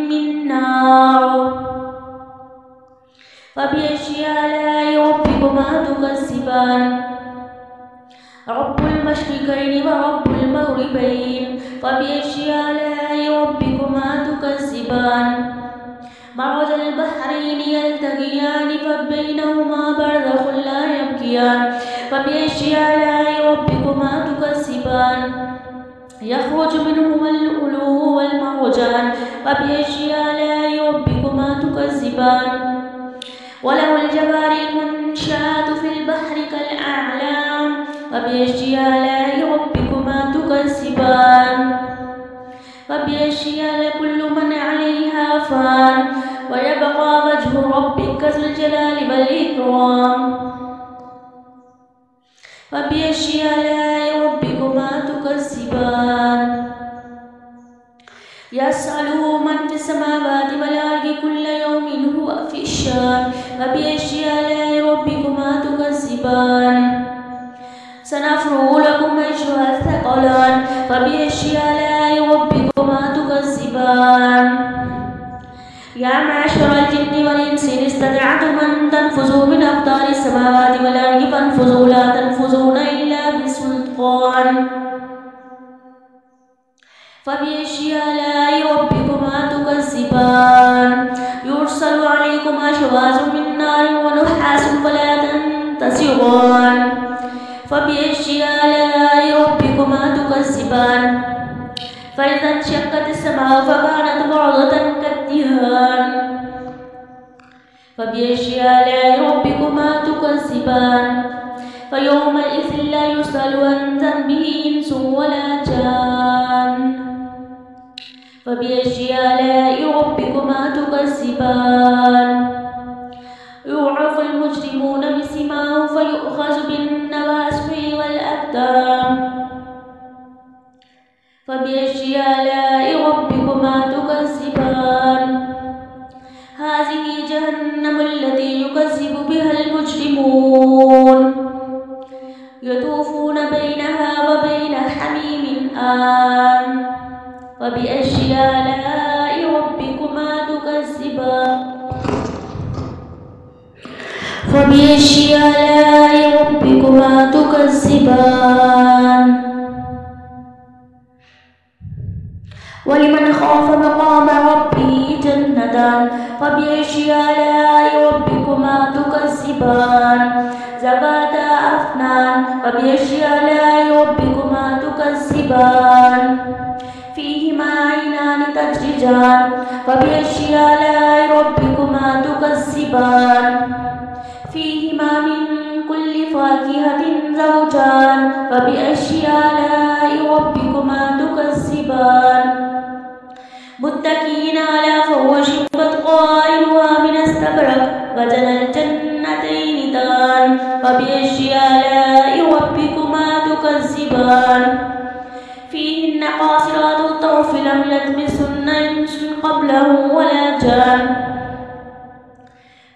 من نار فبأي آلاء ربكما تكذبان رب المشرقين ورب المغربين فبأي آلاء ربكما تكذبان مرج البحرين يلتقيان فبينهما برزخ لا يبكيان فبأي آلاء ربكما تكذبان يخرج منهما اللؤلؤ والمرجان فبأي آلاء ربكما تكذبان وله الجوار المنشآت في البحر كالأعلام فبأي آلاء ربكما تكذبان فبأي آلاء كل من عليها فان ويبقى وجه ربك ذو الجلال والإكرام فبأي آلاء ربكما تكذبان يسأله من في السماوات والأرض كل يوم هو في الشان فبأي آلاء ربكما تكذبان سنفرغ لكم أيها الثقلان فبأي آلاء ربكما تكذبان يا معشر الجن والإنس إن استطعتم أن تنفذوا من أقطار السماوات والأرض فانفذوا لا تنفذون إلا بسلطان فبأي آلاء ربكما تكذبان يرسل عليكما شواظ من نار ونحاس فلا يبصران فبأي آلاء ربكما تكذبان فإذا انشقت السماء فكانت وردة كالدهان فبأي آلاء ربكما تكذبان فيومئذ لا يسأل عن ذنبه إنس ولا جان فبأي آلاء ربكما تكذبان يعرف المجرمون بسيماهم فيؤخذ بالنواصي والأقدام فبأي آلاء ربكما تكذبان هذه جهنم التي يكذب بها المجرمون يطوفون بينها وبين حميم آن فبأي آلاء ربكما تكذبان فبأي آلاء ربكما تكذبان ولمن خاف مقام ربه جنتان فبأي آلاء ربكما تكذبان ذواتا أفنان فبأي آلاء ربكما تكذبان فيهما عينان تجريان فبأي آلاء ربكما تكذبان فيهما من كل فاكهة زوجان فبأي آلاء ربكما تكذبان متكئين على فرش قائلها من استبرق وجنى الجنتين دان فبأي آلاء ربكما تكذبان فيهن قاصرات الطرف لم يطمثهن إنس قبلهم ولا جان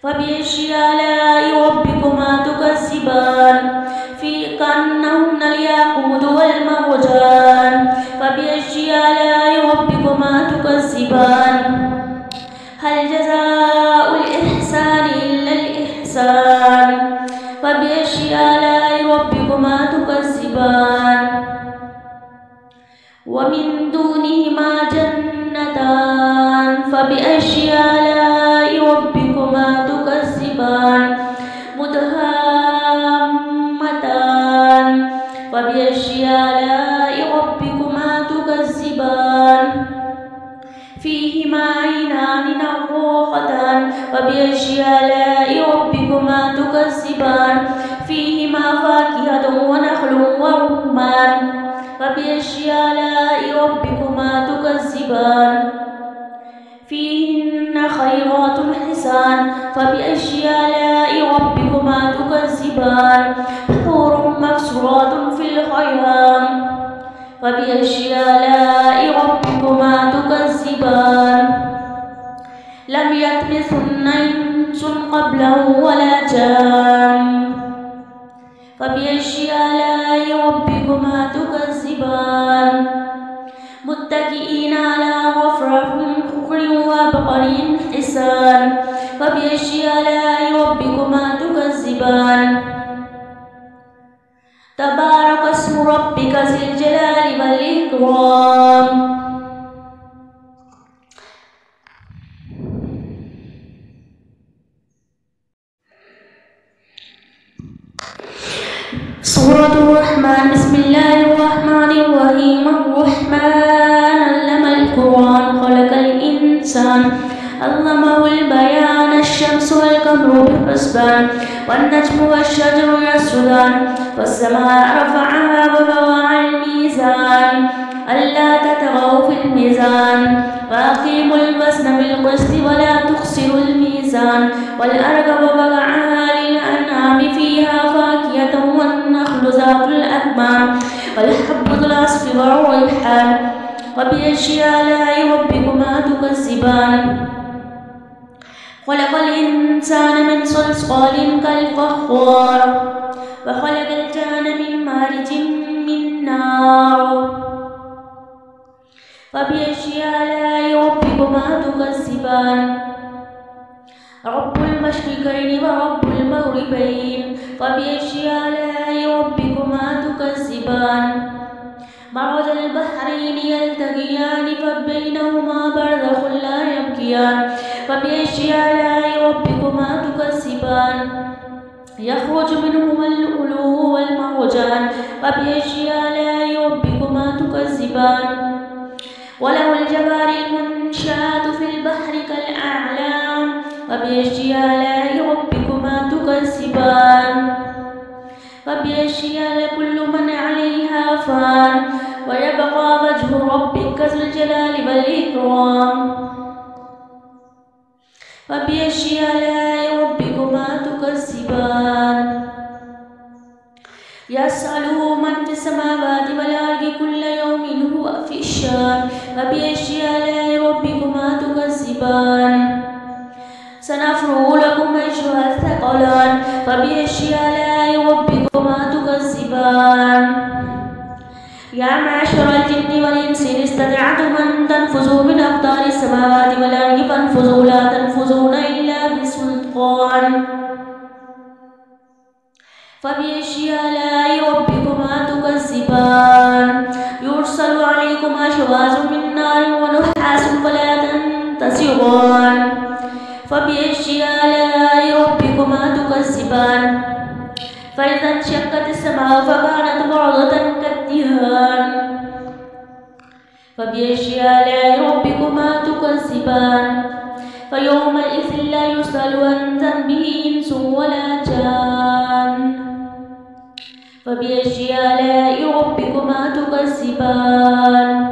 فبأي آلاء ربكما تكذبان في كأنهن الياقوت والمرجان فبأي آلاء ربكما تكذبان هل جزاء الإحسان إلا الإحسان فبأي آلاء ربكما تكذبان ومن دونهما جنتان فبأي آلاء ربكما تكذبان مدهامتان فبأي آلاء ربكما تكذبان فيهما عينان نضاختان فبأي آلاء ربكما تكذبان فيهما فاكهة ونخل ورمان فبأي آلاء ربكما تكذبان فيهن خيرات حسان فبأي آلاء ربكما تكذبان حور مقصورات في الخيام فبأي آلاء ربكما تكذبان لم يطمثهن إنس قبلهم ولا جان فبأي آلاء ربكما تكذبان متكئين على غفرة خضر وبقر حسان فبأي آلاء ربكما تكذبان تبارك اسم ربك ذي الجلال والإكرام سورة الرحمن بسم الله الرحمن الرحيم الرحمن علم القرآن خلق الإنسان علمه البيان الشمس والقمر بحسبان والنجم والشجر يسجدان والسماء رفعها ووضع الميزان ألا تطغوا في الميزان وأقيموا الوزن بالقسط ولا تخسروا الميزان والأرض ووضعها للأنعام فيها فاكهة والنخل ذات الأكمام والحب ذو العصف والريحان وبأي آلاء ربكما تكذبان خلق الإنسان من صلصال كالفخار وخلق الجان من مارج من نار فبأي آلاء ربكما تكذبان رب المشرقين ورب المغربين فبأي آلاء ربكما تكذبان مرج البحرين يلتقيان فبينهما برزخ لا يبكيان فبأي آلاء ربكما تكذبان يخرج منهما اللؤلؤ والمرجان فبأي آلاء ربكما تكذبان وله الجوار المنشآت في البحر كالأعلام فبأي آلاء ربكما تكذبان فبأي آلاء كل من عليها فان ويبقى وجه ربك ذو الجلال والإكرام فبأي آلاء ربكما تكذبان يسأله من في السماوات والأرض كل يوم هو في الشان فبأي آلاء ربكما تكذبان سنفرغ لكم أيها الثقلان فبأي آلاء ربكما تكذبان يا معشر الجن والإنس إن استطعتم أن تنفذوا من أقطار السماوات والأرض فانفذوا لا تنفذون إلا بسلطان فبأي آلاء ربكما تكذبان يرسل عليكما شواظ من نار ونحاس فلا تنتصران فبأي آلاء ربكما تكذبان فإذا انشقت السماء فكانت وردة كالدهان فبأي آلاء ربكما تكذبان فيومئذ لا يسأل عن ذنبه إنس ولا جان فبأي آلاء ربكما تكذبان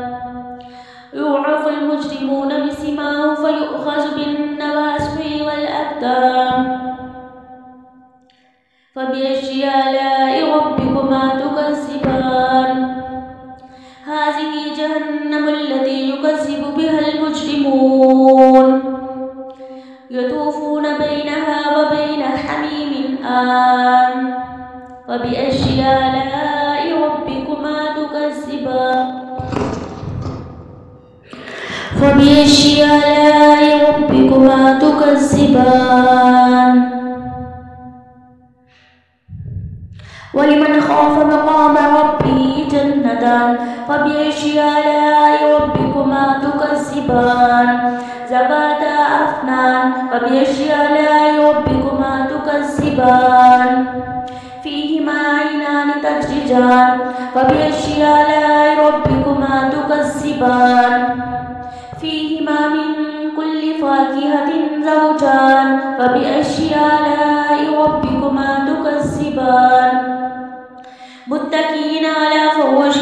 يعرف المجرمون بسيماهم فيؤخذ بالنواصي والأقدام فبأي آلاء ربكما تكذبان هذه جهنم التي يكذب بها المجرمون يطوفون بينها وبين حميم آن فبأي آلاء ربكما تكذبان فبأي آلاء ربكما تكذبان ولمن خاف مقام ربه جنتان فبأي آلاء ربكما تكذبان ذواتا أفنان فبأي آلاء ربكما تكذبان فيهما عينان تجريان فبأي آلاء ربكما تكذبان فيهما من كل فاكهة زوجان فبأي آلاء ربكما تكذبان متكئين على فرش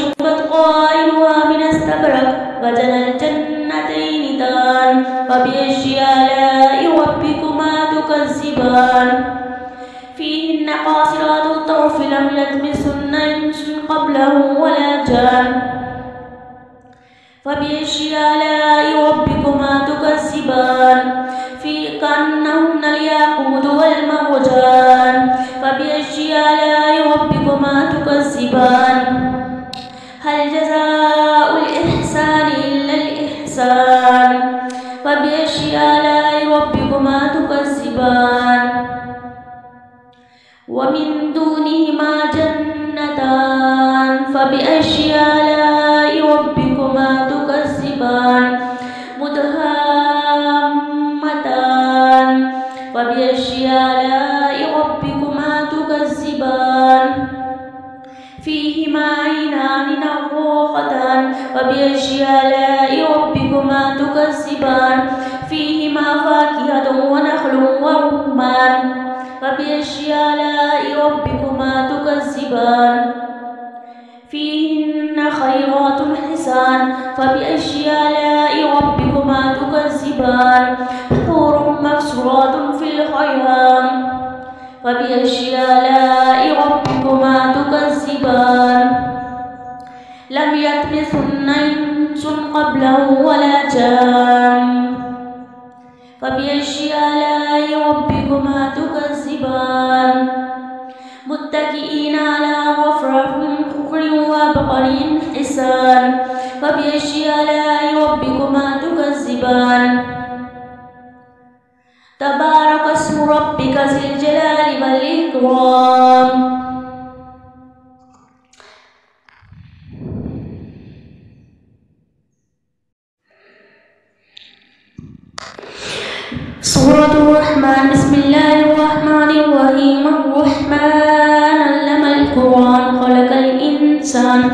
قائلها من استبرق وجنى الجنتين دان فبأي آلاء ربكما تكذبان فيهن قاصرات الطرف لم يطمثهن إنس قبلهم ولا جان فبأي آلاء ربكما تكذبان في كأنهن الياقوت والمرجان فبأي آلاء ربكما تكذبان هل جزاء الإحسان إلا الإحسان فبأي آلاء ربكما تكذبان ومن دونهما جنتان فبأي آلاء ربكما تكذبان مدهامتان فبأي آلاء ربكما تكذبان فيهما عينان نضاختان فبأي آلاء ربكما تكذبان فيهما فاكهة ونخل ورمان فبأي آلاء ربكما تكذبان فيهن خيرات حسان فبأي آلاء ربكما تكذبان حور مقصورات في الخيام فبأي آلاء ربكما تكذبان لم يطمثهن إنس قبلهم ولا جان فبأي آلاء ربكما تكذبان متكئين على رفرف خضر وبقر حسان فبأي آلاء ربكما تكذبان تبارك اسم ربك ذي الجلال والإكرام سورة الرحمن بسم الله الرحمن الرحيم الإنسان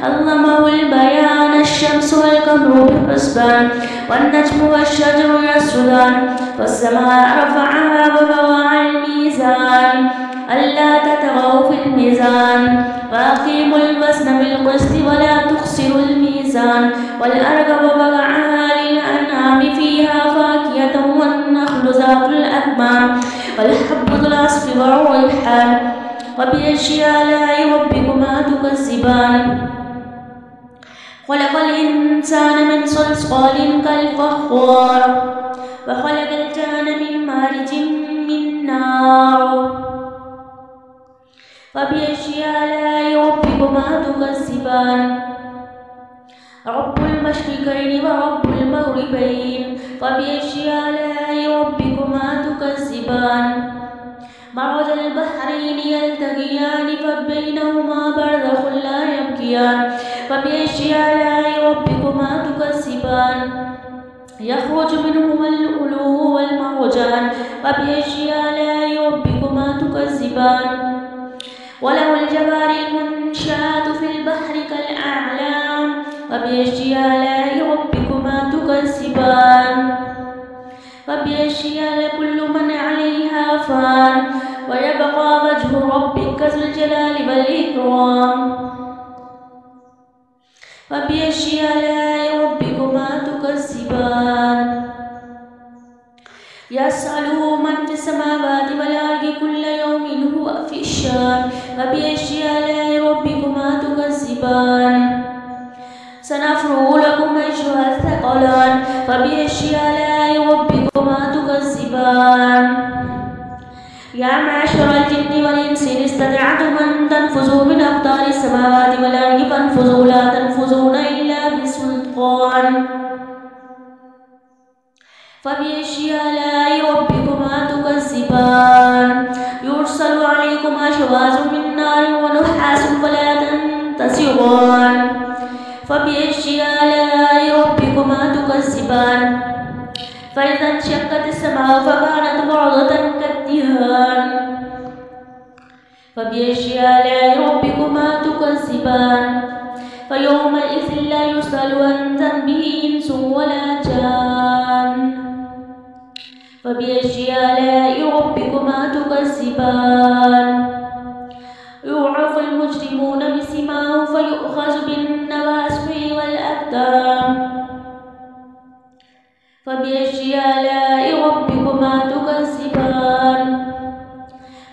علمه البيان الشمس والقمر بحسبان والنجم والشجر يسجدان والسماء رفعها ووضع الميزان ألا تطغوا في الميزان وأقيموا الوزن بالقسط ولا تخسروا الميزان والأرض وضعها للأنعام فيها فاكهة والنخل ذات الأكمام والحب ذو العصف والريحان وبأي آلاء ربكما تكذبان خلق الإنسان من صلصال كالفخار وخلق الجان من مارج من نار فبأي آلاء ربكما تكذبان رب المشرقين ورب المغربين فبأي آلاء ربكما تكذبان مرج البحرين يلتقيان فبينهما برزخ لا يبغيان فبأي آلاء ربكما تكذبان يخرج منهما اللؤلؤ والمرجان فبأي آلاء ربكما تكذبان وله الجوار المنشآت في البحر كالأعلام فبأي آلاء ربكما تكذبان فبأي آلاء كل من عليها فان ويبقى وجه ربك ذو الجلال والإكرام فبأي آلاء ربكما تكذبان يسأله من في السماوات والأرض كل يوم هو في الشان فبأي آلاء ربكما تكذبان سنفرغ لكم أيها الثقلان فبأي آلاء ربكما تكذبان يا معشر الجن والإنس إن استطعتم أن تنفذوا من أقطار السماوات والأرض فانفذوا لا تنفذون إلا بسلطان فبأي آلاء ربكما تكذبان يرسل عليكم أشواظ من نار ونحاس فلا تنتصران فبأي آلاء ربكما تكذبان فإذا انشقت السماء فكانت وردة كالدهان فبأي آلاء ربكما تكذبان فيومئذ لا يسأل عن ذنبه إنس ولا جان فبأي آلاء ربكما تكذبان يعرف المجرمون بسيماهم فيؤخذ بالنواصي والأقدام فبأي آلاء ربكما تكذبان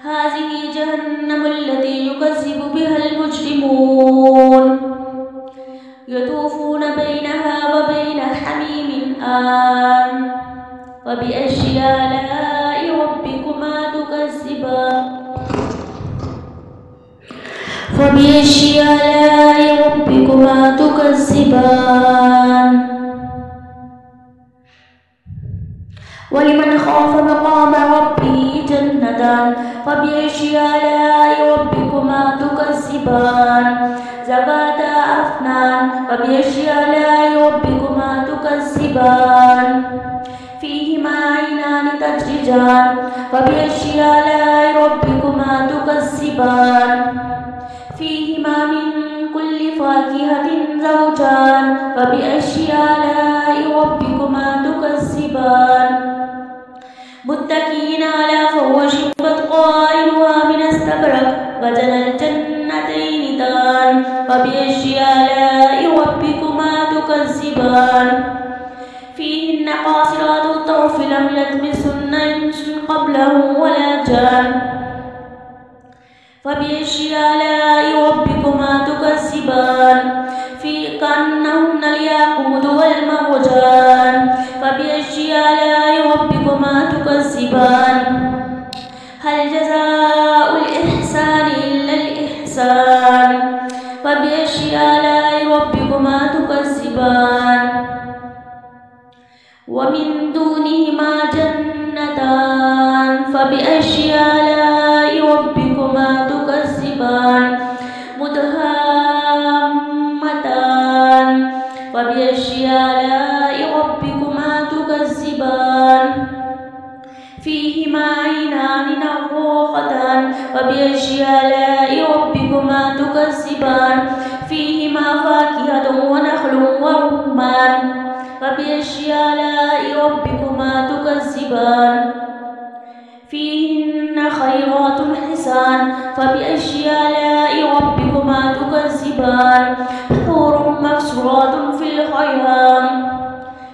هذه جهنم التي يكذب بها المجرمون يطوفون بينها وبين حميم آن فبأي آلاء ربكما تكذبان فبأي آلاء ربكما تكذبان ولمن خاف مقام ربه جنتان فبأي آلاء ربكما تكذبان ذواتا أفنان فبأي آلاء ربكما تكذبان فيهما عينان تجريان فبأي آلاء ربكما تكذبان فيهما من كل فاكهة زوجان فبأي آلاء ربكما تكذبان متكئين على فرش بطائنها من استبرق وجنى الجنتين دان فبأي آلاء ربكما تكذبان فيهن قاصرات الطرف لم يطمثهن إنس قبلهم ولا جان فبأي آلاء ربكما تكذبان في كأنهن الياقوت والمرجان فبأي آلاء ربكما تكذبان هل جزاء الإحسان إلا الإحسان فبأي آلاء ربكما تكذبان ومن دونهما جنتان فبأي آلاء ربكما تكذبان مدهامتان فبأي آلاء ربكما تكذبان فيهما عينان نضاختان فبأي آلاء ربكما تكذبان فبأي آلاء ربكما تكذبان فيهن خيرات حسان فبأي آلاء ربكما تكذبان حور مقصورات في الخيام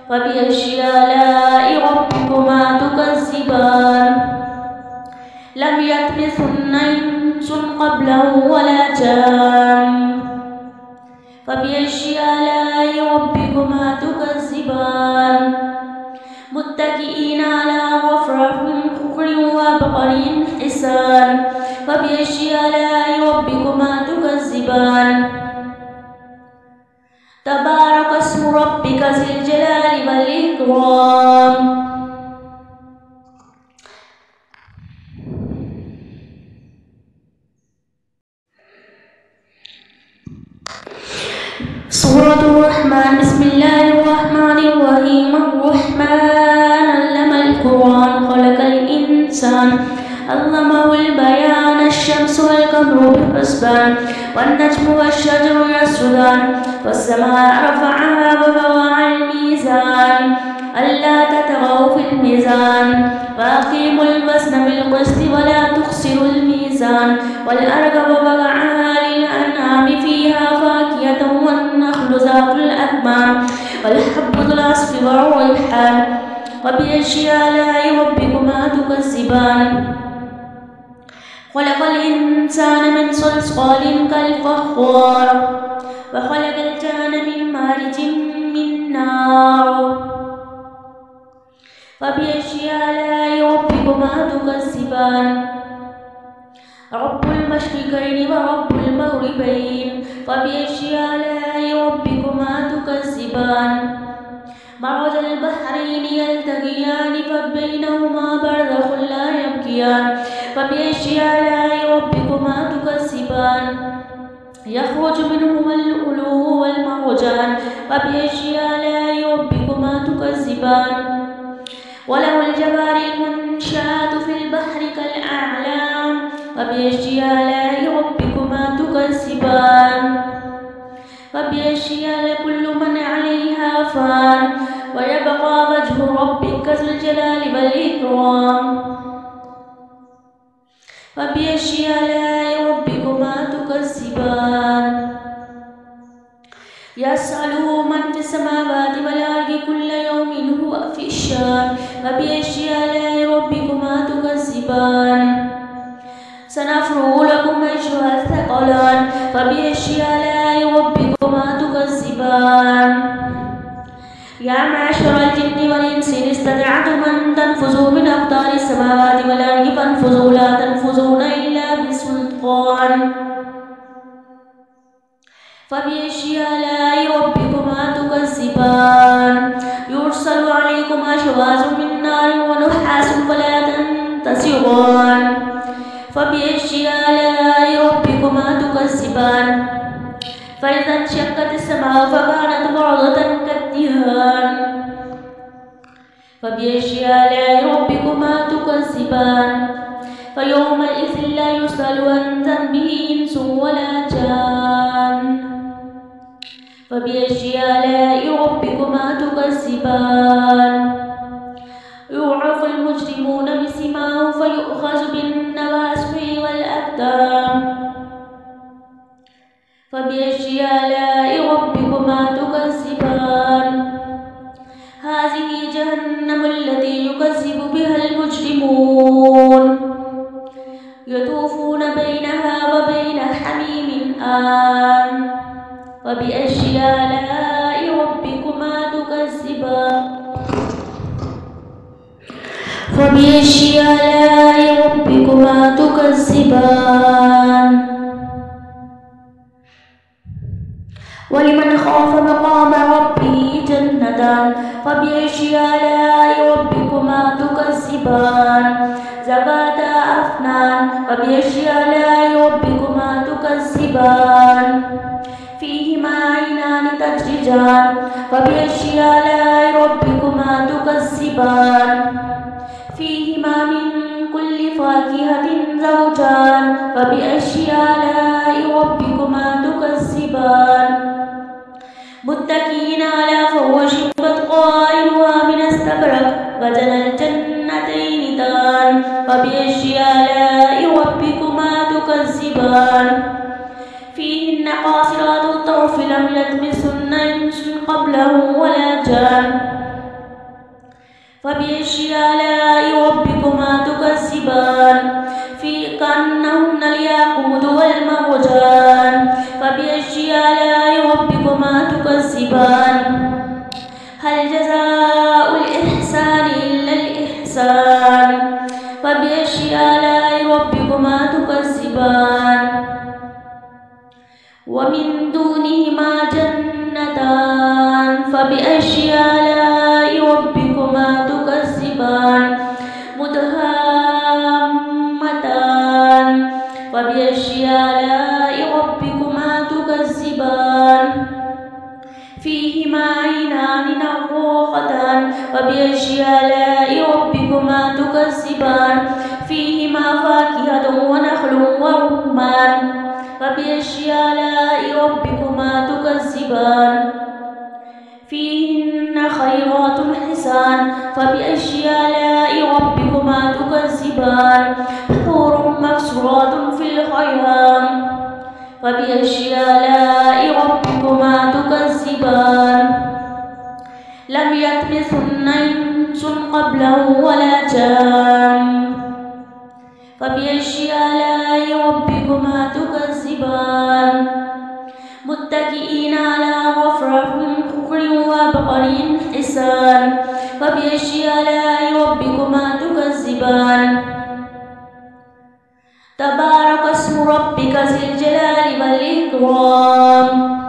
فبأي آلاء ربكما تكذبان لم يطمثهن إنس قبلهم ولا جان فبأي آلاء ربكما تكذبان متكئين على رفرف خضر وبقر حسان فبأي آلاء ربكما تكذبان تبارك اسم ربك ذي الجلال والإكرام سورة الرحمن بسم الله الرحمن الرحيم الرحمن علم القرآن خلق الإنسان علمه البيان الشمس والقمر بحسبان والنجم والشجر يسجدان والسماء رفعها ووضع الميزان ألا تطغوا في الميزان وأقيموا الوزن بالقسط ولا تخسروا الميزان والأرض وضعها للأنعام فيها فاكهة والنخل ذات الأكمام والحب ذو العصف والريحان وبأي آلاء ربكما تكذبان خلق الإنسان من صلصال كالفخار وخلق الجان من مارج من نار فبأي آلاء ربكما تكذبان رب المشرقين ورب المغربين فبأي آلاء ربكما تكذبان مرج البحرين يلتقيان فبينهما برزخ لا يبغيان فبأي آلاء ربكما تكذبان يخرج منهما اللؤلؤ والمرجان فبأي آلاء ربكما تكذبان وله الجوار المنشآت في البحر كالأعلام فبأي آلاء ربكما تكذبان فبأي آلاء كل من عليها فان ويبقى وجه ربك ذو الجلال والإكرام فبأي آلاء ربكما تكذبان يسأله من في السماوات والأرض كل يوم هو في الشان فبأي آلاء ربكما تكذبان سنفرغ لكم أيها الثقلان فبأي آلاء ربكما تكذبان يا معشر الجن والإنس إن استطعتم أن تنفذوا من أقطار السماوات والأرض فانفذوا لا تنفذون إلا بسلطان فبأي آلاء ربكما تكذبان يرسل عليكم أشواظ من نار ونحاس فلا تنتصران فبأي آلاء ربكما تكذبان فإذا انشقت السماء فكانت وردة كالدهان فبأي آلاء ربكما تكذبان فيومئذ لا يسأل عن ذنبه إنس ولا جان فبأي آلاء ربكما تكذبان يعرف المجرمون بسيماهم فيؤخذ بالنواصي والأقدام فبأي آلاء ربكما تكذبان هذه جهنم التي يكذب بها المجرمون يطوفون بينها وبين حميم آن فبأي آلاء ربكما تكذبان فبأي آلاء ربكما تكذبان ولمن خاف مقام ربه جنتان فبأي آلاء ربكما تكذبان ذواتا أفنان فبأي آلاء ربكما تكذبان فيهما عينان تجريان فبأي آلاء ربكما تكذبان فيهما من كل فاكهة زوجان فبأي آلاء ربكما تكذبان متكئين على فرش متقابلين الأعراف لم يطمثهن إنس قبلهم ولا جان فبأي آلاء ربكما تكذبان كأنهن الياقوت والمرجان فبأي آلاء ربكما تكذبان هل جزاء الإحسان إلا الإحسان فبأي آلاء ربكما تكذبان ومن دونهما جنتان فبأي آلاء ربكما تكذبان مدهامتان فبأي آلاء ربكما تكذبان فيهما عينان نضاختان فبأي آلاء ربكما تكذبان فيهما فاكهة ونخل ورمان فبأي آلاء ربكما تكذبان فيهن خيرات حسان فبأي آلاء ربكما تكذبان حور مقصورات في الخيام فبأي آلاء ربكما تكذبان لم يطمثهن إنس قبلهم ولا جان فبأي آلاء ربكما تكذبان متكئين على رفرف خضر وبقر حسان فبأي آلاء ربكما تكذبان تبارك اسم ربك ذي الجلال والإكرام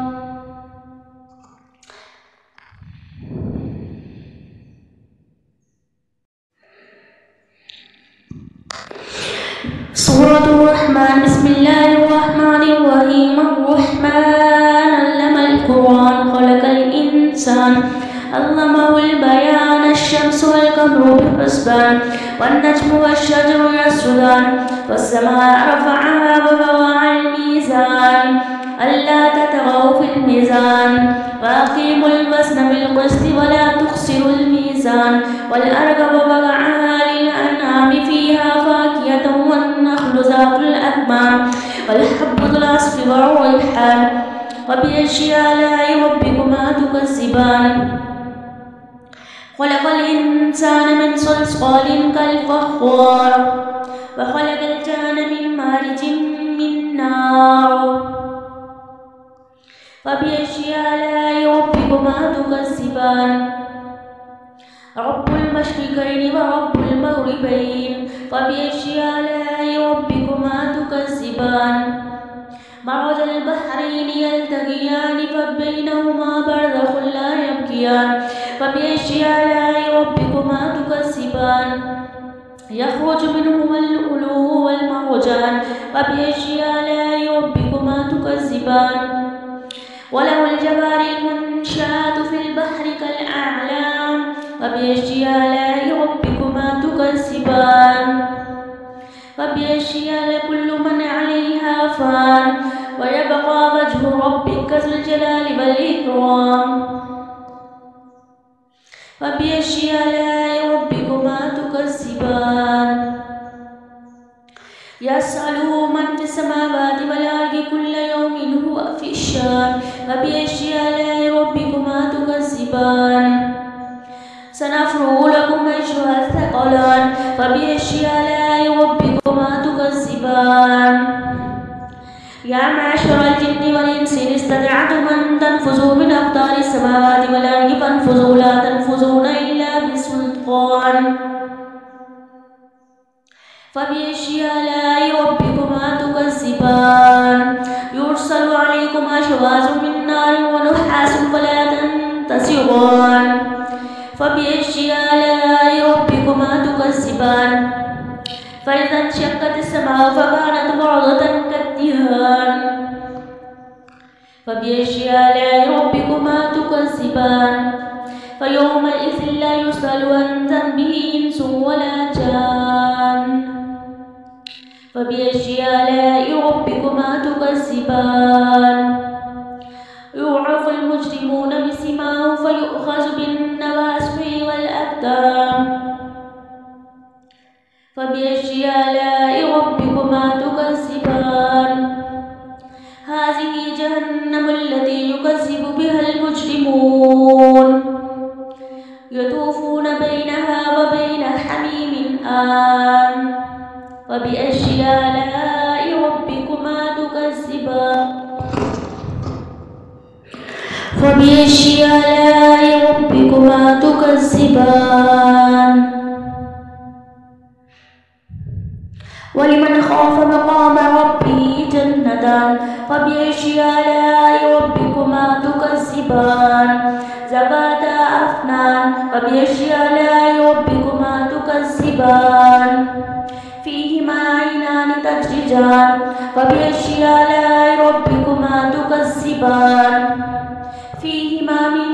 سورة الرحمن بسم الله الرحمن الرحيم الرحمن علم القرآن خلق الإنسان علمه البيان الشمس والقمر بحسبان والنجم والشجر يسجدان والسماء رفعها ووضع الميزان ألا تطغوا في الميزان وأقيموا الوزن بالقسط ولا تخسروا الميزان والأرض ووضعها للأنعام فيها فاكهة والنخل ذات الأكمام والحب ذو العصف والريحان وبأي آلاء ربكما تكذبان خلق الإنسان من صلصال كالفخار وخلق الجان من مارج من نار فبأي آلاء ربكما تكذبان رب المشرقين ورب المغربين فبأي آلاء ربكما تكذبان مرج البحرين يلتقيان فبينهما برزخ لا يبغيان فبأي آلاء ربكما تكذبان يخرج منهما اللؤلؤ والمرجان فبأي آلاء ربكما تكذبان وله الجوار المنشآت في البحر كالأعلام فبأي آلاء ربكما تكذبان فبأي آلاء كل من عليها فان ويبقى وجه ربك ذو الجلال والإكرام فبأي آلاء ربكما تكذبان يسأله من في السماوات والأرض كل يوم هو في الشان فبأي آلاء ربكما تكذبان سنفرغ لكم أيها الثقلان فبأي آلاء ربكما تكذبان يا معشر الجن والإنس إن استطعتم أن تنفذوا من أقطار السماوات والأرض فانفذوا لا تنفذون إلا بسلطان فبأي آلاء ربكما تكذبان يرسل عليكما شواظ من نار ونحاس فلا تنتصران فبأي آلاء ربكما تكذبان فإذا انشقت السماء فكانت وردة كالدهان فبأي آلاء ربكما تكذبان فيومئذ لا يسأل عن ذنبه إنس ولا جان فبأي آلاء ربكما تكذبان يعرف المجرمون بسيماهم فيؤخذ بالنواصي والأقدام فبأي آلاء ربكما تكذبان هذه جهنم التي فبأي آلاء ربكما تكذبان ولمن خاف مقام ربه جنتان فبأي آلاء ربكما تكذبان ذواتا أفنان فبأي آلاء ربكما تكذبان فيهما عينان تجريان فبأي آلاء ربكما تكذبان فيهما من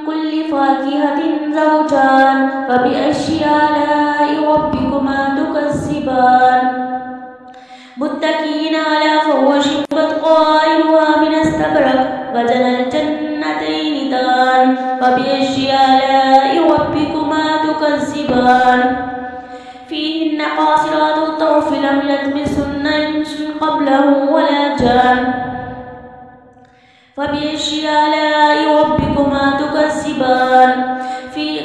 كل فاكهة زوجان فبأي آلاء ربكما تكذبان متكئين على فرش قائلها من استبرق وجنى الجنتين دان فبأي آلاء ربكما تكذبان فيهن قاصرات الطرف لم يطمثهن إنس قبلهم ولا جان فبأي آلاء ربكما تكذبان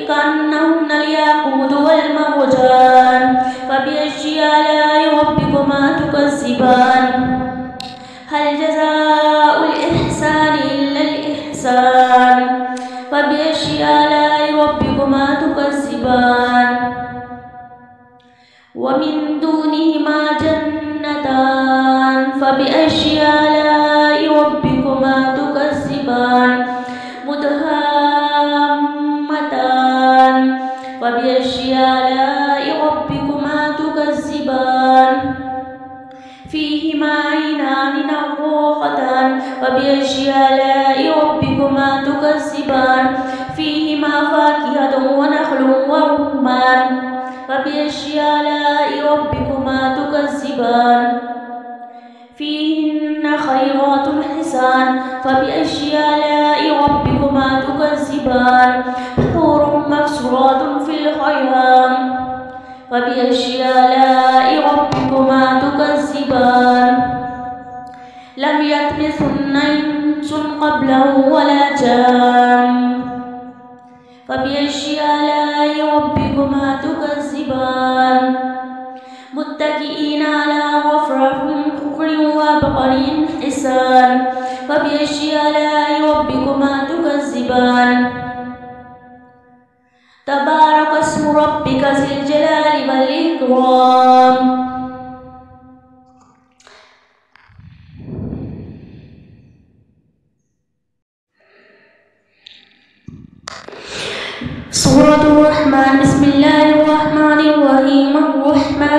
كأنهن الياقوت والمرجان فبأي آلاء ربكما تكذبان هل جزاء الإحسان إلا الإحسان فبأي آلاء ربكما تكذبان ومن دونهما جنتان فبأي آلاء ربكما تكذبان مدهامتان فبأي آلاء ربكما تكذبان فيهما عينان نضاختان فبأي آلاء ربكما تكذبان فيهما فاكهة ونخل ورمان فبأي آلاء ربكما تكذبان فيهن خيرات حسان فبأي آلاء ربكما تكذبان حور مقصورات في الخيام فبأي آلاء ربكما تكذبان لم يطمثهن إنس قبلهم ولا جان فبأي آلاء ربكما تكذبان متكئين على رفرف خضر وبقر حسان فبأي آلاء ربكما تكذبان تبارك اسم ربك ذي الجلال والإكرام سورة الرحمن بسم الله الرحمن الرحيم الرحمن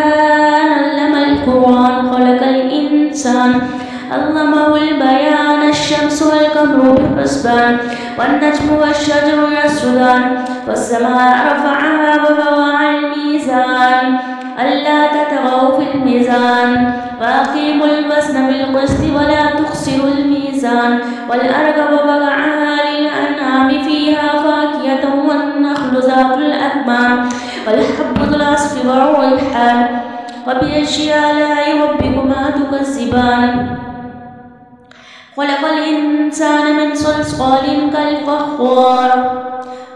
علم القرآن خلق الإنسان علمه البيان الشمس والقمر بحسبان والنجم والشجر يسجدان والسماء رفعها ووضع الميزان ألا تطغوا في الميزان وأقيموا الوزن بالقسط ولا تخسروا الميزان والأرض ووضعها للأنعام فيها فاكهة والنخل ذات الأكمام والحب ذو العصف والريحان فبأي آلاء ربكما تكذبان خلق الإنسان من صلصال كالفخار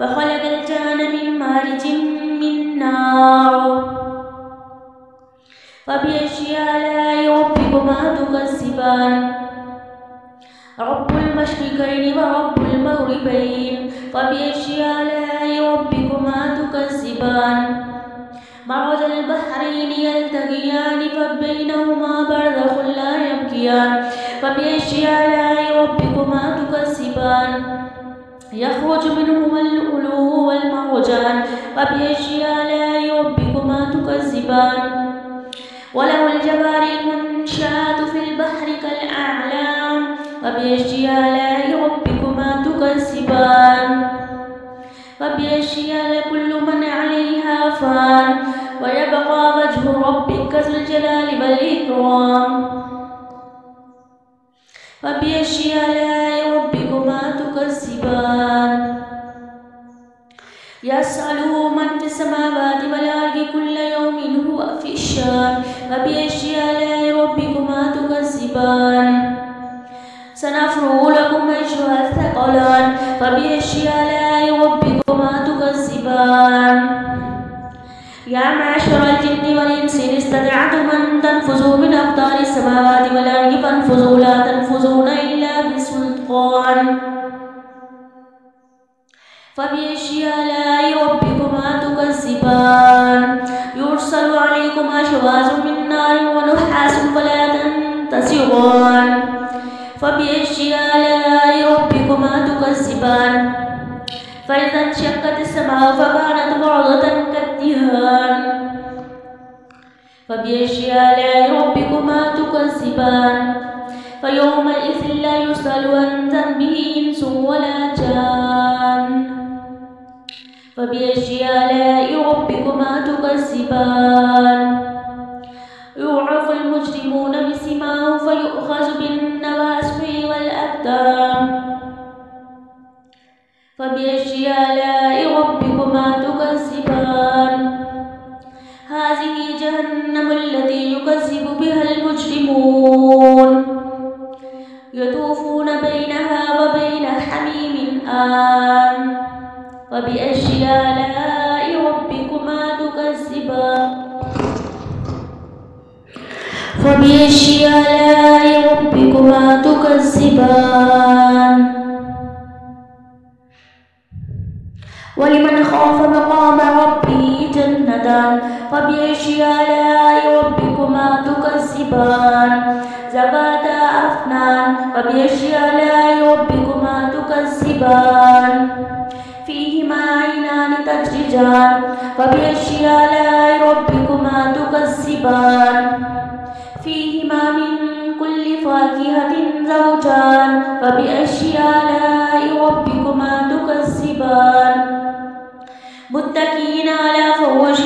وخلق الجان من مارج من نار فبأي آلاء ربكما تكذبان رب المشرقين ورب المغربين فبأي آلاء ربكما تكذبان مرج البحرين يلتقيان فبينهما برزخ لا يبغيان فبأي آلاء ربكما تكذبان يخرج منهما اللؤلؤ والمرجان فبأي آلاء ربكما تكذبان وله الجوار المنشآت في البحر كالأعلام فبأي آلاء ربكما تكذبان فبأي آلاء كل من عليها فان ويبقى وجه ربك ذو الجلال والإكرام فبأي آلاء ربكما تكذبان يسأله من في السماوات والأرض كل يوم هو في الشان فبأي آلاء ربكما تكذبان سنفرغ لكم أيها الثقلان فبأي آلاء ربكما تكذبان يا معشر الجن والإنس إن استطعتم أن تنفذوا من أقطار السماوات والأرض فانفذوا لا تنفذون إلا بسلطان فبأي آلاء ربكما تكذبان يرسل عليكما شواظ من نار ونحاس فلا تنتصران فبأي آلاء ربكما تكذبان فإذا انشقت السماء فكانت وردة كالدهان فبأي آلاء ربكما تكذبان فيومئذ لا يسأل عن ذنبه إنس ولا جان فبأي آلاء ربكما تكذبان يعرف المجرمون بسيماهم فيؤخذ بالنواصي والأقدام فبأي آلاء ربكما تكذبان هذه جهنم التي يكذب بها المجرمون يطوفون بينها وبين حميم آن فبأي آلاء ربكما تكذبان فبأي آلاء ربكما تكذبان ولمن خاف مقام ربه جنتان فبأي آلاء ربكما تكذبان ذواتا أفنان فبأي آلاء ربكما تكذبان فيهما عينان تجريان فبأي آلاء ربكما تكذبان فيهما من كل فاكهة زوجان فبأي آلاء ربكما تكذبان متكئين على فرش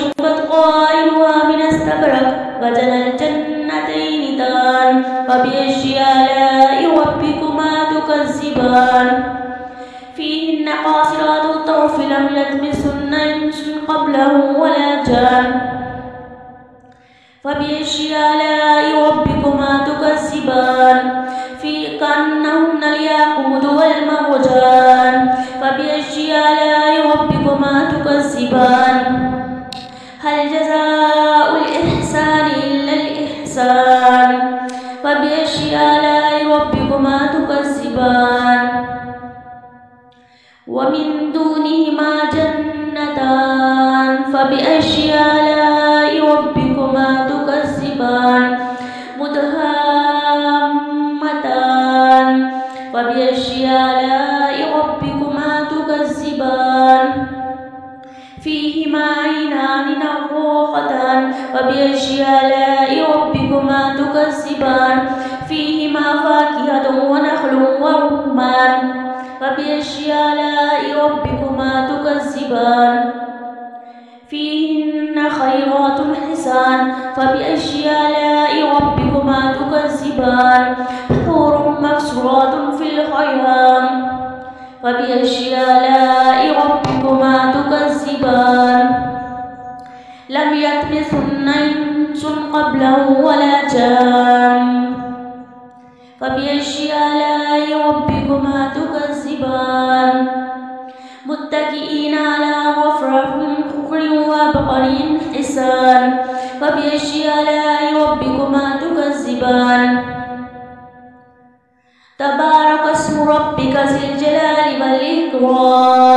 قائلها من استبرق وجنى الجنتين دان فبأي آلاء ربكما تكذبان فيهن قاصرات الطرف لم يطمثهن إنس قبلهم ولا جان فبأي آلاء ربكما تكذبان كأنهن الياقوت والمرجان فبأي آلاء ربكما تكذبان هل جزاء الإحسان إلا الإحسان فبأي آلاء ربكما تكذبان ومن دونهما جنتان فبأي آلاء ربكما تكذبان مدهامتان فبأي آلاء ربكما تكذبان فيهما عينان نضاختان فبأي آلاء ربكما تكذبان فيهما فاكهة ونخل ورمان فبأي آلاء ربكما تكذبان فيهن خيرات حسان فبأي آلاء ربكما تكذبان حور مقصورات في الخيام فبأي آلاء ربكما تكذبان لم يطمثهن إنس قبلهم ولا جان فبأي آلاء ربكما تكذبان متكئين على رفرف خضر وبقر حسان فبأي آلاء ربكما تكذبان تبارك اسم ربك ذي الجلال والإكرام